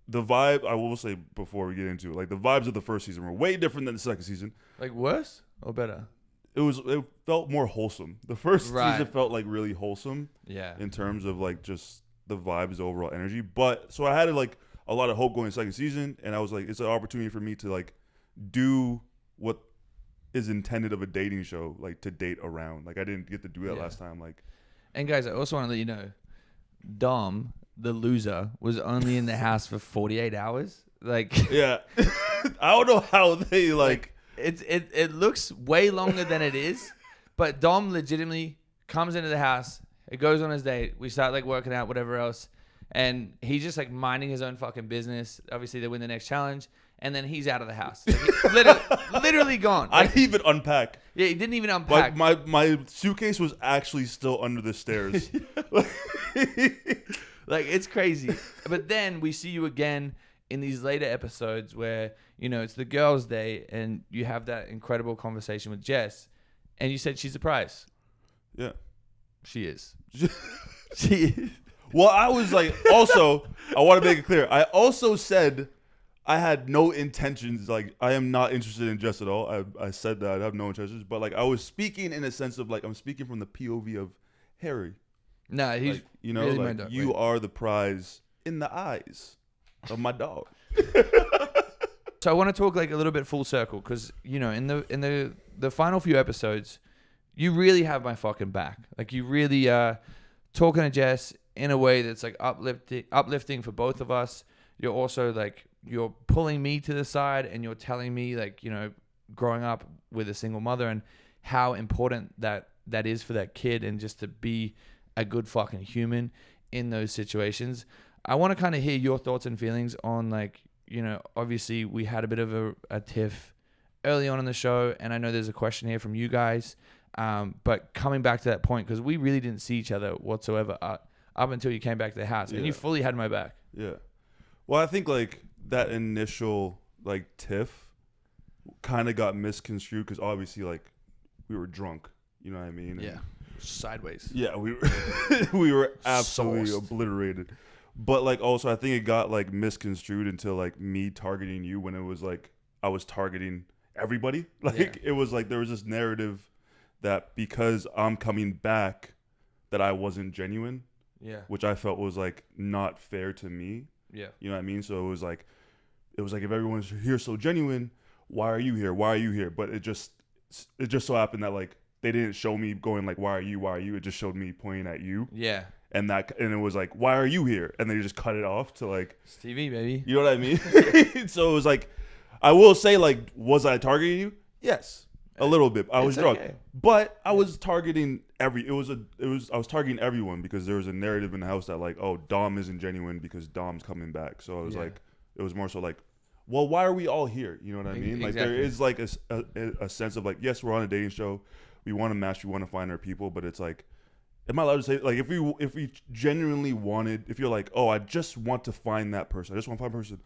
The vibe, I will say before we get into it, like, the vibes of the first season were way different than the second season. Like, worse or better? It felt more wholesome. The first season felt, like, really wholesome. Yeah. In terms of, like, just the vibes, the overall energy. But, so I had, like, a lot of hope going to second season, and I was like, it's an opportunity for me to, like, do what is intended of a dating show, like, to date around. Like, I didn't get to do that last time. Like, and guys, I also want to let you know, Dom, the loser, was only in the house for 48 hours. Like, yeah, I don't know how they like. It looks way longer than it is, but Dom legitimately comes into the house. It goes on his date. We start like working out, whatever else, and he's just like minding his own fucking business. Obviously, they win the next challenge. And then he's out of the house. Like, literally gone. Like, I didn't even unpack. Yeah, he didn't even unpack. Like my suitcase was actually still under the stairs. Like, it's crazy. But then we see you again in these later episodes where, it's the girls' day and you have that incredible conversation with Jess. And you said she's a prize. Yeah. She is. She is. Well, I was like, also, I want to make it clear. I also said I had no intentions. Like, I am not interested in Jess at all. I said that I have no intentions, but like I was speaking in a sense of like I'm speaking from the POV of Harry. Nah, he's like, really like you are the prize in the eyes of my dog. So I want to talk like a little bit full circle because in the final few episodes, you really have my fucking back. Like you really talking to Jess in a way that's like uplifting for both of us. You're also like. You're pulling me to the side and you're telling me like, growing up with a single mother and how important that is for that kid and just to be a good fucking human in those situations. I want to kind of hear your thoughts and feelings on like, obviously we had a bit of a tiff early on in the show and I know there's a question here from you guys. But coming back to that point, because we really didn't see each other whatsoever up until you came back to the house and you fully had my back. Yeah. Well, I think like, that initial like tiff kind of got misconstrued because obviously like we were drunk, you know what I mean? Yeah, sideways. Yeah, we were we were absolutely obliterated. But like also I think it got like misconstrued into like me targeting you when it was like I was targeting everybody. Like it was like there was this narrative that because I'm coming back that I wasn't genuine. Yeah. Which I felt was like not fair to me. Yeah. You know what I mean? So it was like if everyone's here so genuine, why are you here? Why are you here? But it just so happened that like they didn't show me going like why are you? It just showed me pointing at you. Yeah. And it was like, why are you here? And then you just cut it off to like it's TV, baby. You know what I mean? So it was like I will say like was I targeting you? Yes. A little bit. I was drunk. Okay. But I was targeting I was targeting everyone because there was a narrative in the house that like, oh, Dom isn't genuine because Dom's coming back. So I was like, it was more so like, well, why are we all here? You know what I mean? Like Exactly. there is like a sense of like, yes, we're on a dating show. We want to match. We want to find our people. But it's like, am I allowed to say, like, if we genuinely wanted, if you're like, oh, I just want to find that person. I just want to find a person.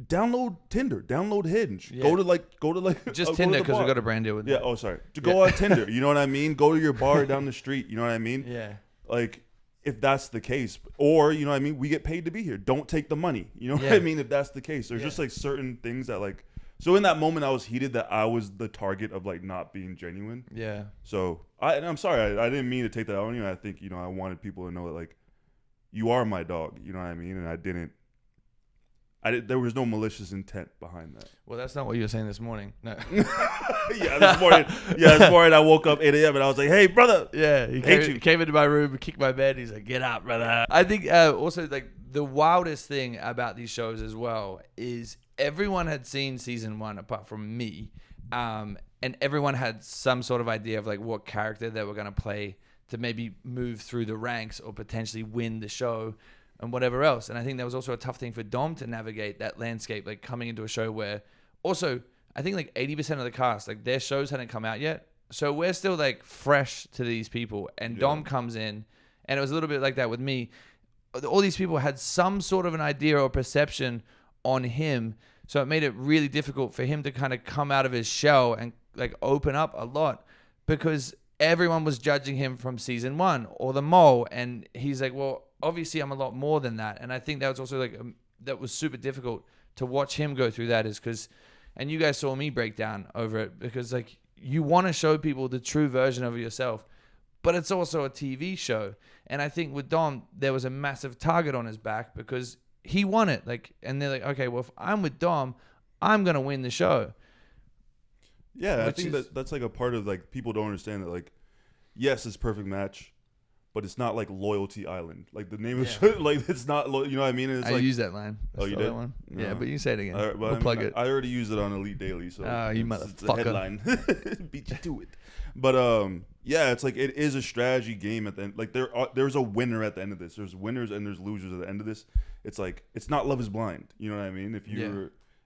Download Tinder. Download Hinge. Yeah. Go to like Just go to Tinder the because we bar. got a brand deal with Yeah. them. Oh, sorry. To go on Tinder. You know what I mean? Go to your bar down the street. You know what I mean? Yeah. Like, if that's the case, or you know what I mean, we get paid to be here. Don't take the money. You know what Yeah. I mean? If that's the case, there's just like certain things that like. So in that moment, I was heated that I was the target of like not being genuine. Yeah. So I'm sorry, I didn't mean to take that out on you. I think I wanted people to know that like, you are my dog. You know what I mean? And I didn't. There was no malicious intent behind that. Well, that's not what you were saying this morning. No. This morning I woke up 8 a.m. and I was like, hey, brother. Yeah, he came into my room, kicked my bed. He's like, "Get up, brother." I think also like the wildest thing about these shows as well is everyone had seen season 1 apart from me, and everyone had some sort of idea of like what character they were gonna play to maybe move through the ranks or potentially win the show and whatever else. And I think that was also a tough thing for Dom to navigate that landscape, like coming into a show where also I think like 80% of the cast, like their shows hadn't come out yet. So we're still like fresh to these people, and Dom comes in, and it was a little bit like that with me. All these people had some sort of an idea or perception on him, so it made it really difficult for him to kind of come out of his shell and like open up a lot, because everyone was judging him from season 1 or the mole, and he's like, well, obviously I'm a lot more than that. And I think that was also like that was super difficult to watch him go through that, is because, and you guys saw me break down over it, because like you want to show people the true version of yourself, but it's also a TV show. And I think with Dom, there was a massive target on his back because he won it. Like, and they're like, okay, well, if I'm with Dom, I'm going to win the show. Yeah, I think that's like a part of like people don't understand that like, yes, it's Perfect Match, but it's not like Loyalty Island. Like the name of the show, like it's not, you know what I mean? And it's I like, use that line. Oh, you did? That one? No. Yeah, but you can say it again. All right, well, We'll plug it. I already used it on Elite Daily, so Oh, you it's a motherfucker. headline. Beat you to it. But yeah, it's like it is a strategy game at the end. Like there's a winner at the end of this. There's winners and there's losers at the end of this. It's like it's not Love Is Blind. You know what I mean?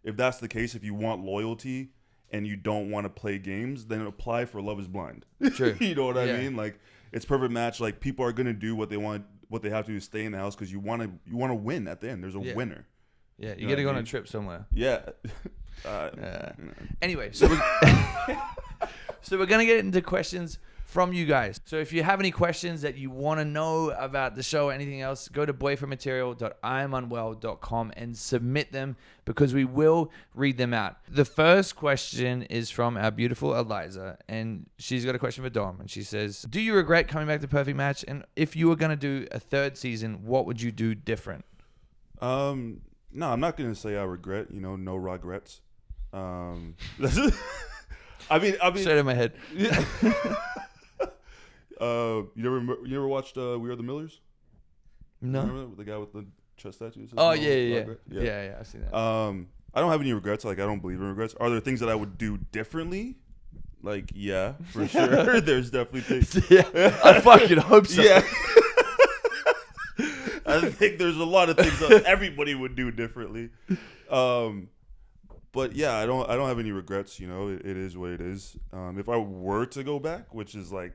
If that's the case, if you want loyalty and you don't want to play games, then apply for Love Is Blind. True. You know what I mean? Like it's Perfect Match. Like people are gonna do what they want, what they have to do to stay in the house because you want to win at the end. There's a winner. Yeah, you know got to what go I on a mean? trip somewhere. Yeah. Anyway, so we're going to get into questions from you guys. So if you have any questions that you want to know about the show or anything else, go to boyfriendmaterial.iamunwell.com and submit them, because we will read them out. The first question is from our beautiful Eliza, and she's got a question for Dom, and she says, do you regret coming back to Perfect Match? And if you were going to do a third season, what would you do different? No, I'm not gonna say I regret. No regrets. I mean, Straight in my head. Yeah. You ever watched We Are the Millers? No. Remember the guy with the chest tattoos? Oh yeah, I've seen that. I don't have any regrets. Like I don't believe in regrets. Are there things that I would do differently? Like yeah, for sure. There's definitely things. Yeah, I fucking hope so. Yeah. I think there's a lot of things that everybody would do differently. But yeah, I don't have any regrets. It is what it is. If I were to go back, which is like,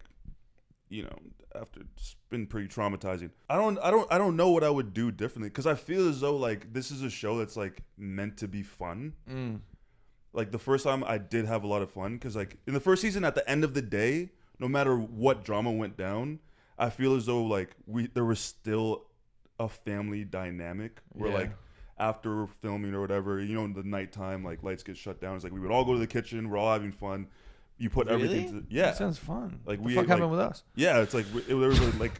after it's been pretty traumatizing, I don't know what I would do differently, because I feel as though like this is a show that's like meant to be fun. Like the first time I did have a lot of fun, because like in the first season, at the end of the day, no matter what drama went down, I feel as though like there was still a family dynamic where like after filming or whatever, in the nighttime, like lights get shut down. It's like we would all go to the kitchen. We're all having fun. You put everything. That sounds fun. Like what the fuck happened with us? Yeah, it's like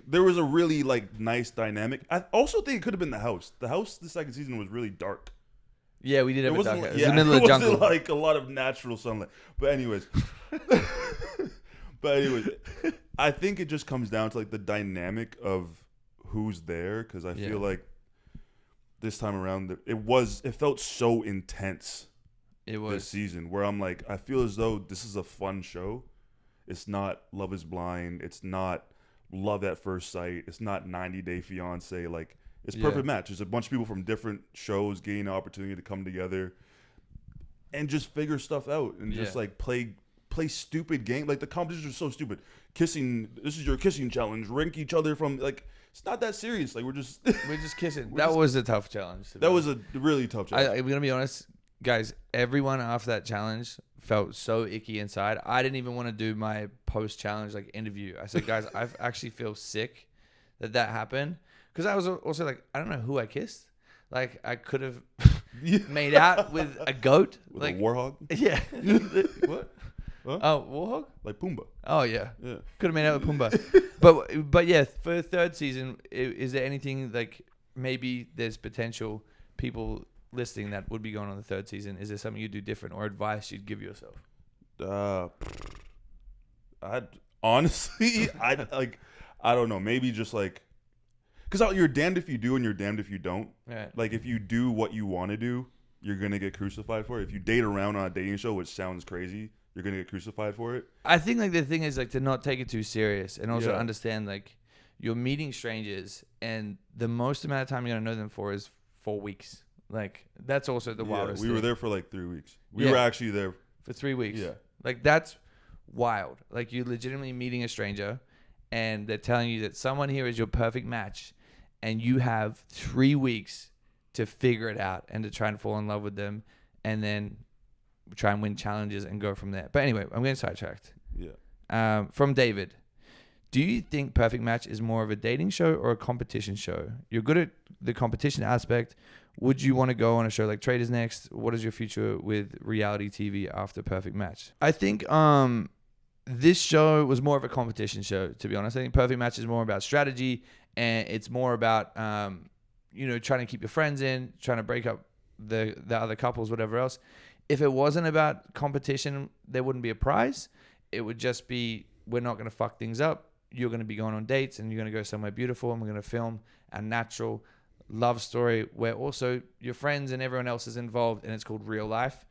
there was a really like nice dynamic. I also think it could have been the house. The house the second season was really dark. Yeah, we did have It a wasn't dark. like, It was in the middle of the it jungle. wasn't like a lot of natural sunlight. But anyways, I think it just comes down to like the dynamic of who's there, because I feel like this time around it felt so intense. It was this season where I'm like, I feel as though this is a fun show. It's not Love Is Blind. It's not Love at First Sight. It's not 90 Day Fiance. Like it's Perfect Match. There's a bunch of people from different shows getting an opportunity to come together. and just figure stuff out and just like play stupid game. Like the competitions are so stupid. Kissing. This is your kissing challenge. Rank each other from like. It's not that serious. Like we're just kissing. That was a tough challenge. That was a really tough challenge. I'm gonna be honest, guys. Everyone after that challenge felt so icky inside. I didn't even want to do my post challenge like interview. I said, guys, I actually feel sick that happened because I was also like, I don't know who I kissed. Like I could have made out with a goat, with like a warhog. Yeah. What? Huh? Oh, warhog? Like Pumbaa. Oh yeah. Could have made out with Pumbaa. but yeah, for the third season, is there anything like maybe there's potential people listening that would be going on the third season? Is there something you'd do different or advice you'd give yourself? I'd honestly, I don't know. Maybe just like, because you're damned if you do and you're damned if you don't. Right. Like if you do what you want to do, you're gonna get crucified for it. If you date around on a dating show, which sounds crazy, you're gonna get crucified for it. I think like the thing is like to not take it too serious and also understand like you're meeting strangers and the most amount of time you're gonna know them for is 4 weeks. Like that's also the wildest. We were there for like 3 weeks. We were actually there for 3 weeks. Yeah. Like that's wild. Like you're legitimately meeting a stranger and they're telling you that someone here is your perfect match and you have 3 weeks to figure it out and to try and fall in love with them and then try and win challenges and go from there. But anyway, I'm getting sidetracked. Yeah. From David. Do you think Perfect Match is more of a dating show or a competition show? You're good at the competition aspect. Would you want to go on a show like Traders Next? What is your future with reality TV after Perfect Match? I think this show was more of a competition show, to be honest. I think Perfect Match is more about strategy and it's more about trying to keep your friends in, trying to break up the other couples, whatever else. If it wasn't about competition, there wouldn't be a prize. It would just be, we're not going to fuck things up. You're going to be going on dates and you're going to go somewhere beautiful and we're going to film a natural love story where also your friends and everyone else is involved and it's called real life.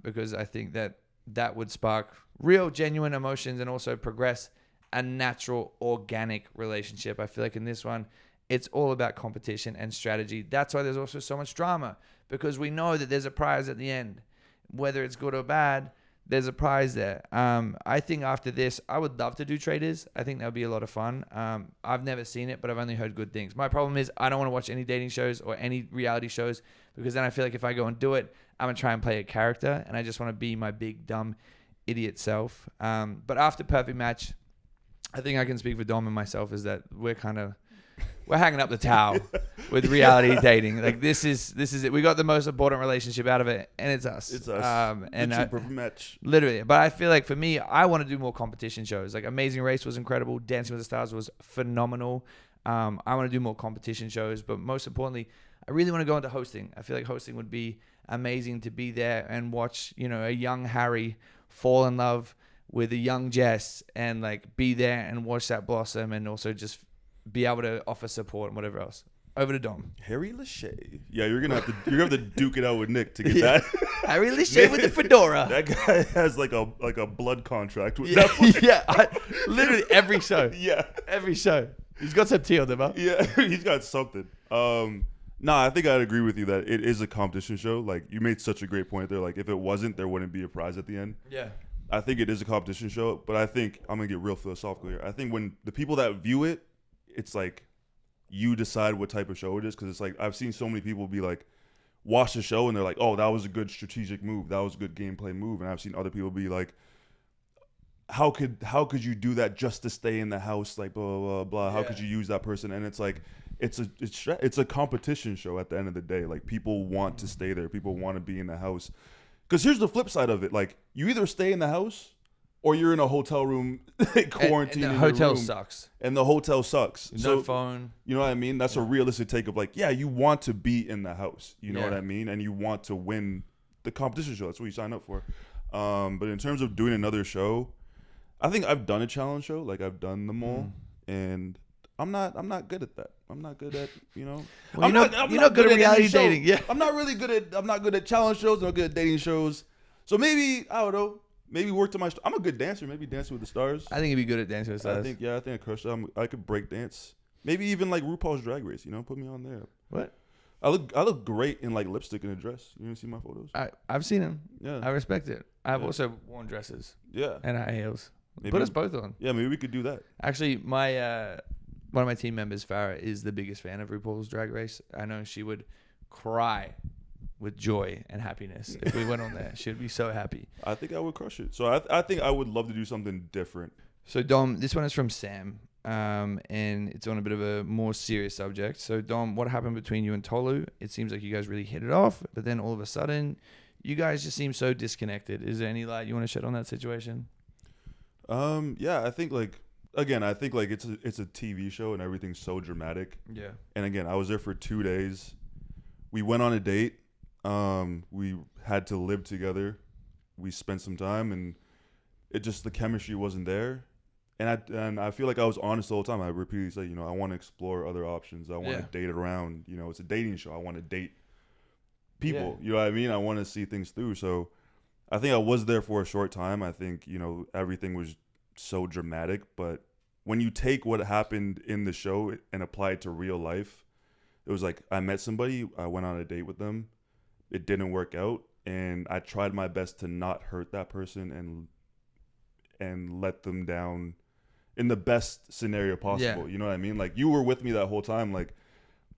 Because I think that would spark real, genuine emotions and also progress a natural, organic relationship. I feel like in this one, it's all about competition and strategy. That's why there's also so much drama because we know that there's a prize at the end. Whether it's good or bad, there's a prize there. I think after this, I would love to do Traders. I think that would be a lot of fun. I've never seen it, but I've only heard good things. My problem is I don't want to watch any dating shows or any reality shows because then I feel like if I go and do it, I'm going to try and play a character and I just want to be my big, dumb, idiot self. But after Perfect Match, I think I can speak for Dom and myself is that we're hanging up the towel with reality dating. Like this is it. We got the most important relationship out of it, and it's us. It's us. And perfect match. Literally. But I feel like for me, I want to do more competition shows. Like Amazing Race was incredible. Dancing with the Stars was phenomenal. I want to do more competition shows, but most importantly, I really want to go into hosting. I feel like hosting would be amazing to be there and watch, a young Harry fall in love with a young Jess and like be there and watch that blossom and also just be able to offer support and whatever else. Over to Dom. Harry Lachey. Yeah, you're gonna have to duke it out with Nick to get that. Harry Lachey with the fedora. That guy has like a blood contract with Netflix. Yeah, literally every show. Yeah, every show. He's got some tea on him, huh? Yeah, he's got something. I think I'd agree with you that it is a competition show. Like you made such a great point there. Like if it wasn't, there wouldn't be a prize at the end. Yeah. I think it is a competition show, but I think I'm gonna get real philosophical here. I think when the people that view it, it's like you decide what type of show it is because it's like I've seen so many people be like watch the show and they're like, oh, that was a good strategic move, that was a good gameplay move, and I've seen other people be like, how could you do that just to stay in the house, like blah blah blah, blah. How could you use that person? And it's like it's a competition show at the end of the day. Like people want to stay there, people want to be in the house. Because here's the flip side of it: like you either stay in the house or you're in a hotel room quarantined. And the hotel sucks. And the hotel sucks. No phone. You know what I mean? That's a realistic take of like, yeah, you want to be in the house. You know what I mean? And you want to win the competition show. That's what you sign up for. But in terms of doing another show, I think I've done a challenge show. Like I've done them all, and I'm not good at that. I'm not good at Well, I'm not good at reality dating. Yeah. I'm not good at challenge shows. I'm not good at dating shows. So maybe I don't know. Maybe work to my. I'm a good dancer. Maybe Dancing with the Stars. I think you'd be good at Dancing with the Stars. I think I crush. I could break dance. Maybe even like RuPaul's Drag Race. Put me on there. What? I look great in like lipstick and a dress. You didn't see my photos? I've seen him. Yeah. I respect it. I've also worn dresses Yeah. and high heels. Maybe, Put us both on. Yeah, maybe we could do that. Actually, my one of my team members, Farah, is the biggest fan of RuPaul's Drag Race. I know she would cry with joy and happiness if we went on there. She'd be so happy. I think I would crush it. So I think I would love to do something different. So Dom, this one is from Sam, and it's on a bit of a more serious subject. So Dom, what happened between you and Tolu? It seems like you guys really hit it off, but then all of a sudden, you guys just seem so disconnected. Is there any light you want to shed on that situation? Yeah, I think like again, I think like it's a TV show and everything's so dramatic. Yeah. And again, I was there for 2 days. We went on a date. We had to live together. We spent some time, and it just the chemistry wasn't there. And I feel like I was honest the whole time. I repeatedly said, I want to explore other options. I want to date around. It's a dating show. I want to date people. You know what I mean? I want to see things through. So I think I was there for a short time. I think, everything was so dramatic. But when you take what happened in the show and apply it to real life, it was like I met somebody. I went on a date with them. It didn't work out. And I tried my best to not hurt that person and let them down in the best scenario possible. Yeah. You know what I mean? Like, you were with me that whole time. Like,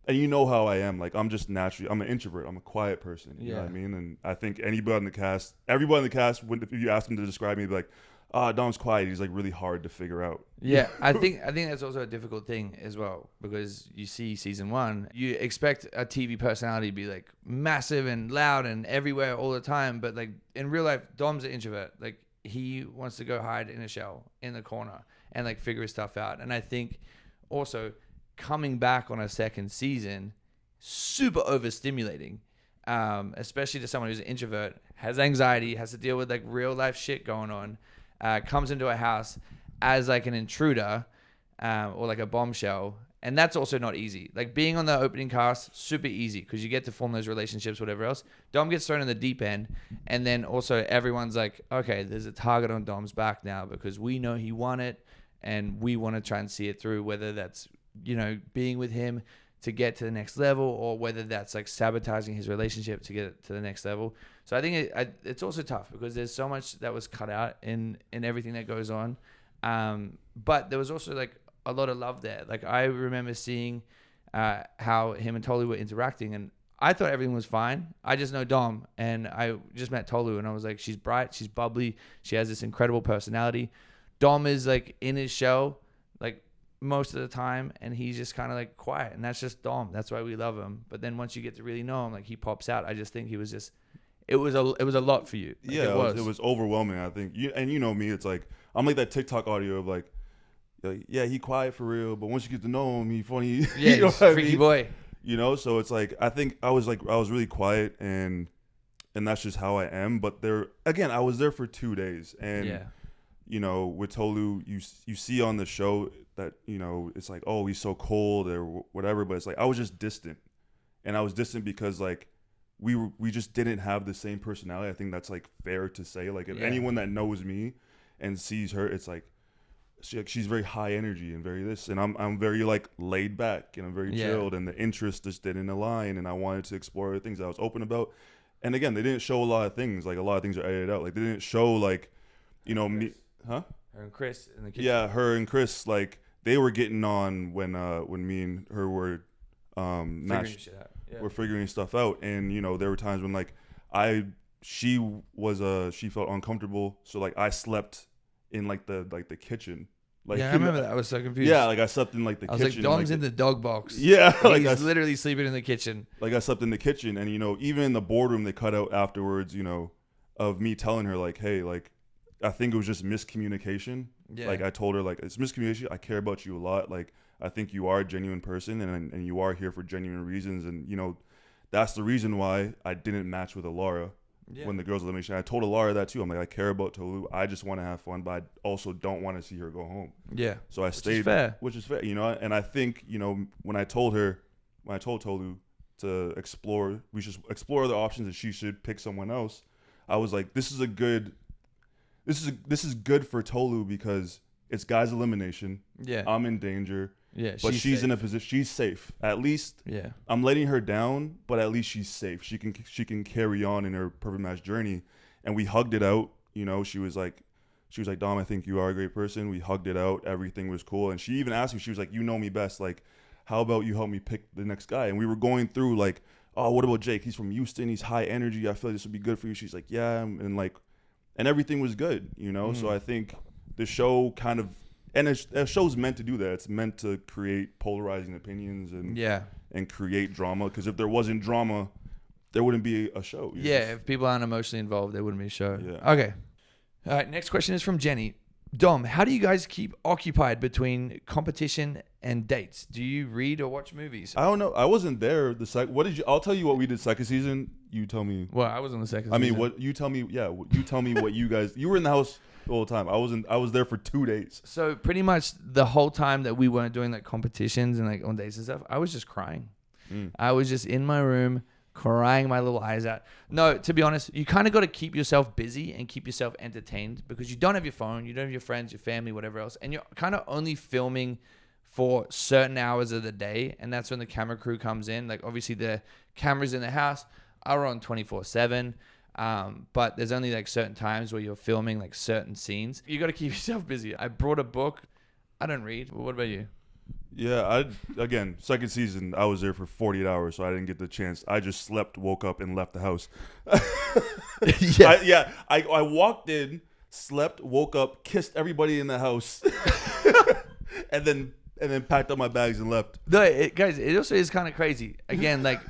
and you know how I am. Like, I'm just naturally, I'm an introvert. I'm a quiet person. You know what I mean? And I think everybody in the cast, if you ask them to describe me, they'd be like, Dom's quiet. He's like really hard to figure out. Yeah, I think that's also a difficult thing as well, because you see season 1, you expect a TV personality to be like massive and loud and everywhere all the time, but like in real life, Dom's an introvert. Like, he wants to go hide in a shell in the corner and like figure his stuff out. And I think also coming back on a second season, super overstimulating, especially to someone who's an introvert, has anxiety, has to deal with like real life shit going on, comes into a house as like an intruder or like a bombshell. And that's also not easy. Like, being on the opening cast, super easy because you get to form those relationships, whatever else. Dom gets thrown in the deep end. And then also everyone's like, okay, there's a target on Dom's back now because we know he won it and we want to try and see it through, whether that's, being with him to get to the next level or whether that's like sabotaging his relationship to get to the next level. So I think it's also tough because there's so much that was cut out in everything that goes on. But there was also like a lot of love there. Like, I remember seeing how him and Tolu were interacting, and I thought everything was fine. I just know Dom, and I just met Tolu, and I was like, she's bright, she's bubbly, she has this incredible personality. Dom is like in his show like most of the time, and he's just kind of like quiet, and that's just Dom. That's why we love him. But then once you get to really know him, like, he pops out. I just think he was just it was a lot for you. Like, yeah, it was overwhelming. I think you know me. It's like I'm like that TikTok audio of like, yeah, he quiet for real, but once you get to know him, he funny. Yeah, you know he's a freaky boy. So it's like I think I was really quiet, and that's just how I am. But I was there for 2 days, and with Tolu, you see on the show that it's like, oh, he's so cold or whatever, but it's like I was just distant, and I was distant because like we just didn't have the same personality. I think that's like fair to say. Like, if anyone that knows me and sees her, it's like she's very high energy and very this, and I'm very like laid back and I'm very chilled, and the interests just didn't align, and I wanted to explore the things I was open about. And again, they didn't show a lot of things. Like, a lot of things are edited out. Like, they didn't show like me, huh? Her and Chris in the kitchen. Yeah, her and Chris, like, they were getting on when me and her were we're figuring stuff out. And there were times when like she felt uncomfortable, so like I slept in like the kitchen. Like, I remember that. I was so confused. Yeah, like I slept in like the kitchen. I was like, Dom's in the dog box. Yeah, like he's literally sleeping in the kitchen. Like, I slept in the kitchen, and even in the boardroom, they cut out afterwards, of me telling her like, hey, like, I think it was just miscommunication. Yeah. Like, I told her like, it's miscommunication. I care about you a lot. Like, I think you are a genuine person, and you are here for genuine reasons, and that's the reason why I didn't match with Alara. When the girls' elimination, I told Alara that too. I'm like, I care about Tolu. I just want to have fun, but I also don't want to see her go home. Yeah. So I stayed, which is fair, And I think, when I told Tolu to explore, we should explore other options, and she should pick someone else. I was like, this is good for Tolu because it's guys' elimination. Yeah. I'm in danger. Yeah, but she's in a safe. position. She's safe. At least Yeah. I'm letting her down, but at least she's safe. She can carry on in her perfect match journey. And we hugged it out. You know, she was like, Dom, I think you are a great person. We hugged it out. Everything was cool. And she even asked me, she was like, you know me best. Like, how about you help me pick the next guy? And we were going through like, oh, what about Jake? He's from Houston. He's high energy. I feel like this would be good for you. She's like, yeah. And everything was good, you know? So I think the show kind of, and a show's meant to do that. It's meant to create polarizing opinions and create drama. Because if there wasn't drama, there wouldn't be a show. Yeah, if people aren't emotionally involved, there wouldn't be a show. Yeah. Okay. All right, next question is from Jenny. Dom, how do you guys keep occupied between competition and dates? Do you read or watch movies? I don't know. I wasn't there. What did you? I'll tell you what we did second season. You tell me. Well, I was on the second I mean, season. what you tell me? Yeah, you tell me what you guys. You were in the house the whole time. I wasn't. I was there for 2 days. So pretty much the whole time that we weren't doing like competitions and like on dates and stuff, I was just crying. I was just in my room crying my little eyes out. No, to be honest, you kind of got to keep yourself busy and keep yourself entertained because you don't have your phone, you don't have your friends, your family, whatever else, and you're kind of only filming for certain hours of the day, and that's when the camera crew comes in. Like obviously the cameras in the house are on 24/7, but there's only like certain times where you're filming like certain scenes. You got to keep yourself busy. I brought a book. I don't read. What about you? Yeah, again, second season, I was there for 48 hours, so I didn't get the chance. I just slept, woke up, and left the house. I walked in, slept, woke up, kissed everybody in the house, and then packed up my bags and left. No, guys, it also is kind of crazy. Again, like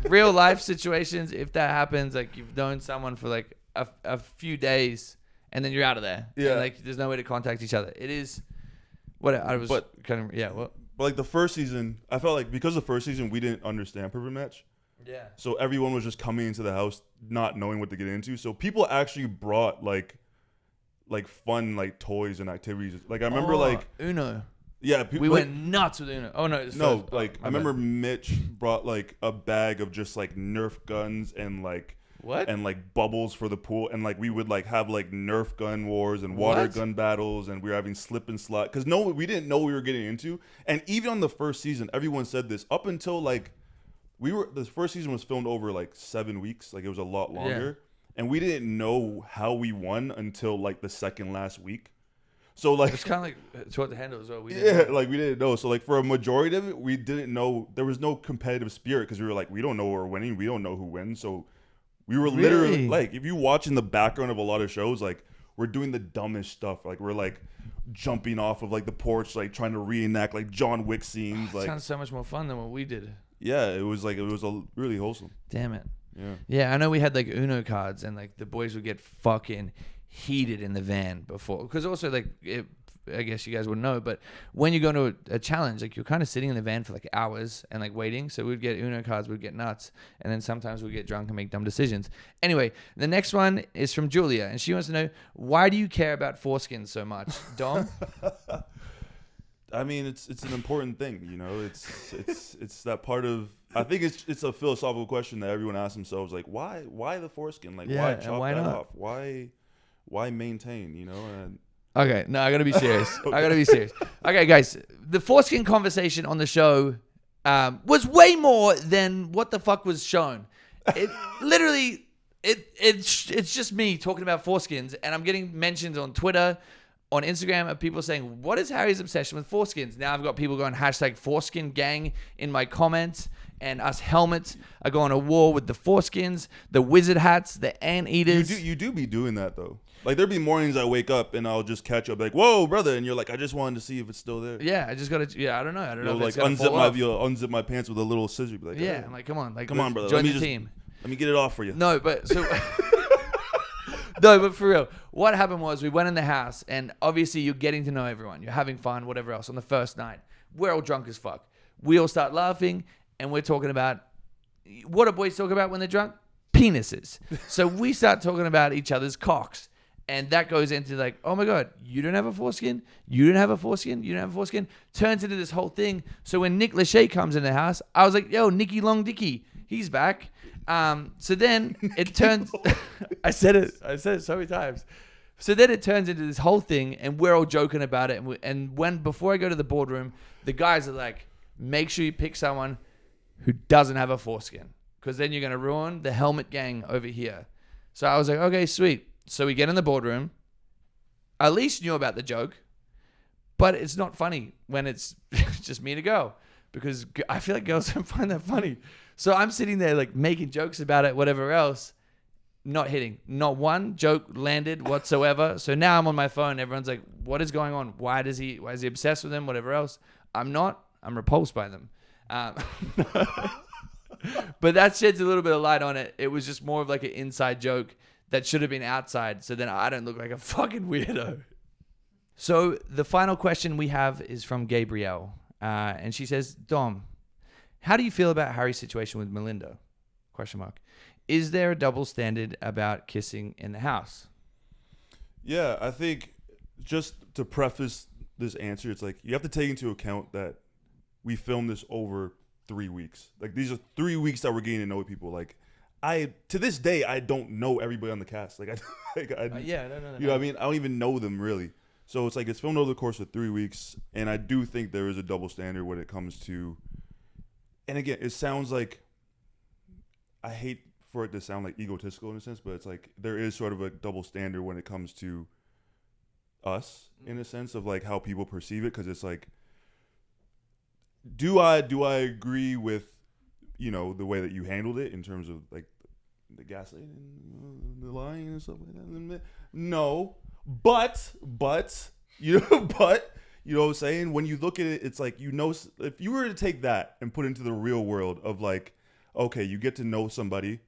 real life situations, if that happens, like you've known someone for like a few days, and then you're out of there. Yeah. And, like there's no way to contact each other. It is what I was kind of What? But like the first season, I felt like because the first season we didn't understand Perfect Match. Yeah. So everyone was just coming into the house not knowing what to get into. So people actually brought like fun like toys and activities. Like I remember like Uno. Yeah, We went nuts with Uno. Oh no, I remember Mitch brought like a bag of just like Nerf guns and like what? And like bubbles for the pool, and like we would like have like Nerf gun wars and water gun battles, and we were having slip and slide because we didn't know what we were getting into. And even on the first season, everyone said this up until like the first season was filmed over like 7 weeks, like it was a lot longer, and we didn't know how we won until like the second last week. So like it's kind of like it's what the handle as well. We didn't know. So like for a majority of it, we didn't know. There was no competitive spirit because we were like, we don't know we're winning. We don't know who wins. So we were literally like, if you watch in the background of a lot of shows, like we're doing the dumbest stuff. Like we're like jumping off of like the porch, like trying to reenact like John Wick scenes. Like sounds so much more fun than what we did. Yeah, it was really wholesome. Damn it. Yeah. Yeah, I know we had like Uno cards and like the boys would get fucking heated in the van before, because also like I guess you guys wouldn't know, but when you go to a challenge, like you're kind of sitting in the van for like hours and like waiting. So we'd get Uno cards, we'd get nuts, and then sometimes we'd get drunk and make dumb decisions. Anyway, the next one is from Julia, and she wants to know, why do you care about foreskins so much, Dom? I mean, it's an important thing, you know. It's that part of. I think it's a philosophical question that everyone asks themselves, like why the foreskin? Like why chop why that not? off? Why maintain? You know. And okay, no, I gotta be serious. I gotta be serious. Okay, guys, the foreskin conversation on the show was way more than what the fuck was shown. It literally, it's just me talking about foreskins, and I'm getting mentions on Twitter, on Instagram, of people saying, what is Harry's obsession with foreskins? Now I've got people going #foreskin gang in my comments, and us helmets are going to war with the foreskins, the wizard hats, the anteaters. You do be doing that though. Like there'd be mornings I wake up and I'll just catch up like, whoa, brother, and you're like, I just wanted to see if it's still there. Yeah, I just gotta. Yeah, I don't know. If like it's gonna unzip my pants with a little scissor. Be like, yeah, hey, I'm like, come on, brother, join the team. Let me get it off for you. No, but so. No, but for real, what happened was we went in the house, and obviously you're getting to know everyone. You're having fun, whatever else. On the first night, we're all drunk as fuck. We all start laughing, and we're talking about, what do boys talk about when they're drunk? Penises. So we start talking about each other's cocks. And that goes into like, oh my God, you don't have a foreskin? You don't have a foreskin? You don't have a foreskin? Turns into this whole thing. So when Nick Lachey comes in the house, I was like, yo, Nicky Long Dicky, he's back. So then it turns, I said it so many times. So then it turns into this whole thing, and we're all joking about it. And before I go to the boardroom, the guys are like, make sure you pick someone who doesn't have a foreskin, because then you're going to ruin the helmet gang over here. So I was like, okay, sweet. So we get in the boardroom. I at least knew about the joke, but it's not funny when it's just me to go, because I feel like girls don't find that funny. So I'm sitting there like making jokes about it, whatever else. Not hitting. Not one joke landed whatsoever. So now I'm on my phone. Everyone's like, what is going on? Why is he obsessed with them? Whatever else. I'm not. I'm repulsed by them. But that sheds a little bit of light on it. It was just more of like an inside joke that should have been outside. So then I don't look like a fucking weirdo. So the final question we have is from Gabrielle. And she says, Dom, how do you feel about Harry's situation with Melinda? ? Is there a double standard about kissing in the house? Yeah, I think just to preface this answer, it's like you have to take into account that we filmed this over 3 weeks. Like these are 3 weeks that we're getting to know people. Like to this day, I don't know everybody on the cast. Like no. You know what I mean? I don't even know them really. So it's like it's filmed over the course of 3 weeks, and I do think there is a double standard when it comes to. And again, it sounds like I hate for it to sound like egotistical in a sense, but it's like there is sort of a double standard when it comes to us in a sense of like how people perceive it, because it's like, do I agree with, you know, the way that you handled it in terms of like the gaslighting, the lying and stuff like that? No, but you know, but you know what I'm saying? When you look at it, it's like, you know, if you were to take that and put it into the real world of like, okay, you get to know somebody,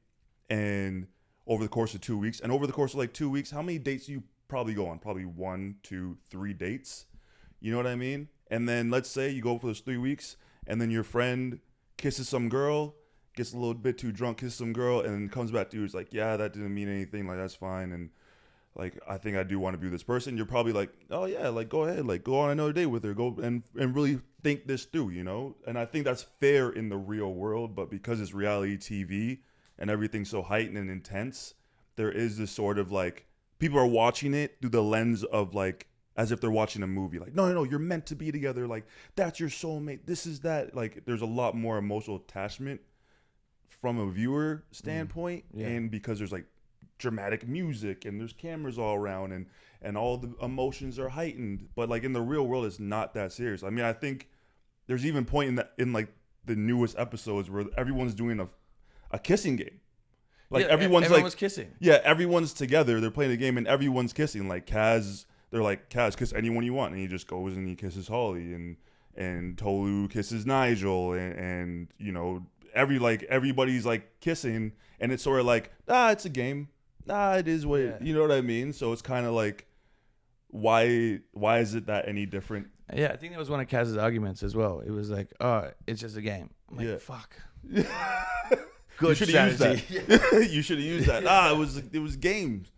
and over the course of 2 weeks, and over the course of like 2 weeks, how many dates do you probably go on? Probably 1, 2, 3 dates. You know what I mean? And then let's say you go for those 3 weeks, and then your friend kisses some girl, gets a little bit too drunk, kisses some girl, and then comes back to you. It's like, yeah, that didn't mean anything. Like, that's fine. And like, I think I do want to be with this person. You're probably like, oh yeah, like go ahead, like go on another date with her, go and really think this through, you know? And I think that's fair in the real world, but because it's reality TV and everything's so heightened and intense, there is this sort of like, people are watching it through the lens of like, as if they're watching a movie. Like, no, you're meant to be together. Like, that's your soulmate. This is that. Like, there's a lot more emotional attachment from a viewer standpoint. Yeah. And because there's like dramatic music and there's cameras all around and all the emotions are heightened. But like in the real world, it's not that serious. I mean, I think there's even point in like the newest episodes where everyone's doing a kissing game. Like everyone was kissing. Yeah, everyone's together. They're playing a game and everyone's kissing. Like Kaz, they're like, Kaz, kiss anyone you want, and he just goes and he kisses Holly, and Tolu kisses Nigel, and you know everybody's like kissing, and it's sort of like, it's a game. It is what you know what I mean. So it's kind of like, why is it that any different? Yeah, I think that was one of Kaz's arguments as well. It was like, oh, it's just a game. I'm like, fuck. Good strategy. You should have used that. It was games.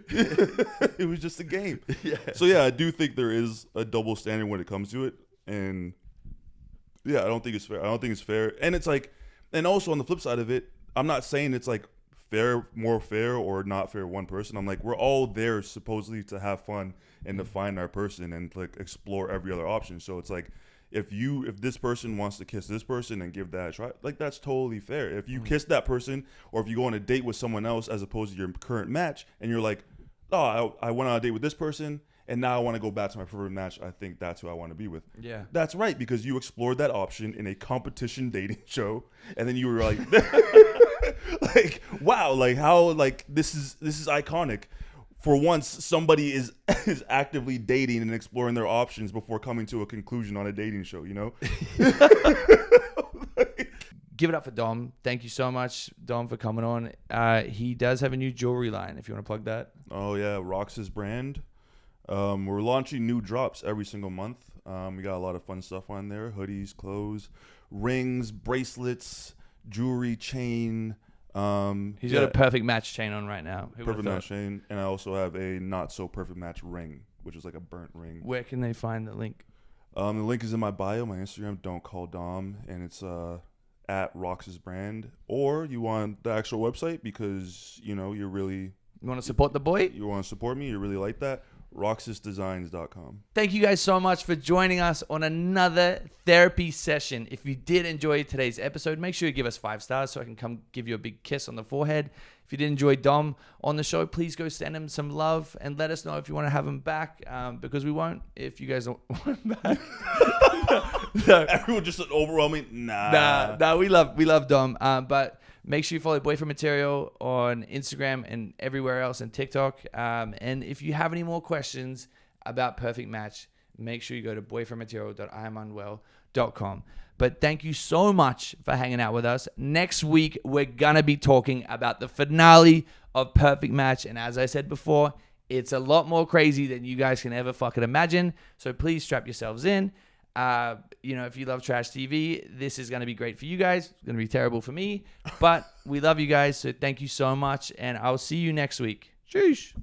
It was just a game. Yeah. So yeah, I do think there is a double standard when it comes to it, and yeah, I don't think it's fair. And it's like, and also on the flip side of it, I'm not saying it's like more fair or not fair one person. I'm like, we're all there supposedly to have fun and to find our person and like explore every other option. So it's like, if this person wants to kiss this person and give that a try, like that's totally fair. If you kiss that person, or if you go on a date with someone else as opposed to your current match, and you're like, I went on a date with this person and now I want to go back to my preferred match, I think that's who I want to be with. Yeah, that's right, because you explored that option in a competition dating show, and then you were like, like, wow, like how, like this is iconic. For once, somebody is actively dating and exploring their options before coming to a conclusion on a dating show, you know? Give it up for Dom. Thank you so much, Dom, for coming on. He does have a new jewelry line, if you want to plug that. Oh, yeah, Rox's brand. We're launching new drops every single month. We got a lot of fun stuff on there. Hoodies, clothes, rings, bracelets, jewelry, chain. He's got a perfect match chain on right now. Perfect match chain, and I also have a not so perfect match ring, which is like a burnt ring. Where can they find the link? The link is in my bio, my Instagram, Don't Call Dom, and it's at Rox's brand. Or you want the actual website because you know you're really You want to support the boy? You want to support me? You really like that? RoxasDesigns.com. Thank you guys so much for joining us on another therapy session. If you did enjoy today's episode, make sure you give us 5 stars so I can come give you a big kiss on the forehead. If you did enjoy Dom on the show, please go send him some love and let us know if you want to have him back, because we won't if you guys don't want him back. No. Everyone just overwhelming. Nah, we love Dom. But make sure you follow Boyfriend Material on Instagram and everywhere else, and TikTok. And if you have any more questions about Perfect Match, make sure you go to boyfriendmaterial.iamunwell.com. But thank you so much for hanging out with us. Next week, we're going to be talking about the finale of Perfect Match. And as I said before, it's a lot more crazy than you guys can ever fucking imagine. So please strap yourselves in. If you love trash TV, this is going to be great for you guys. It's going to be terrible for me. But we love you guys. So thank you so much. And I'll see you next week. Sheesh.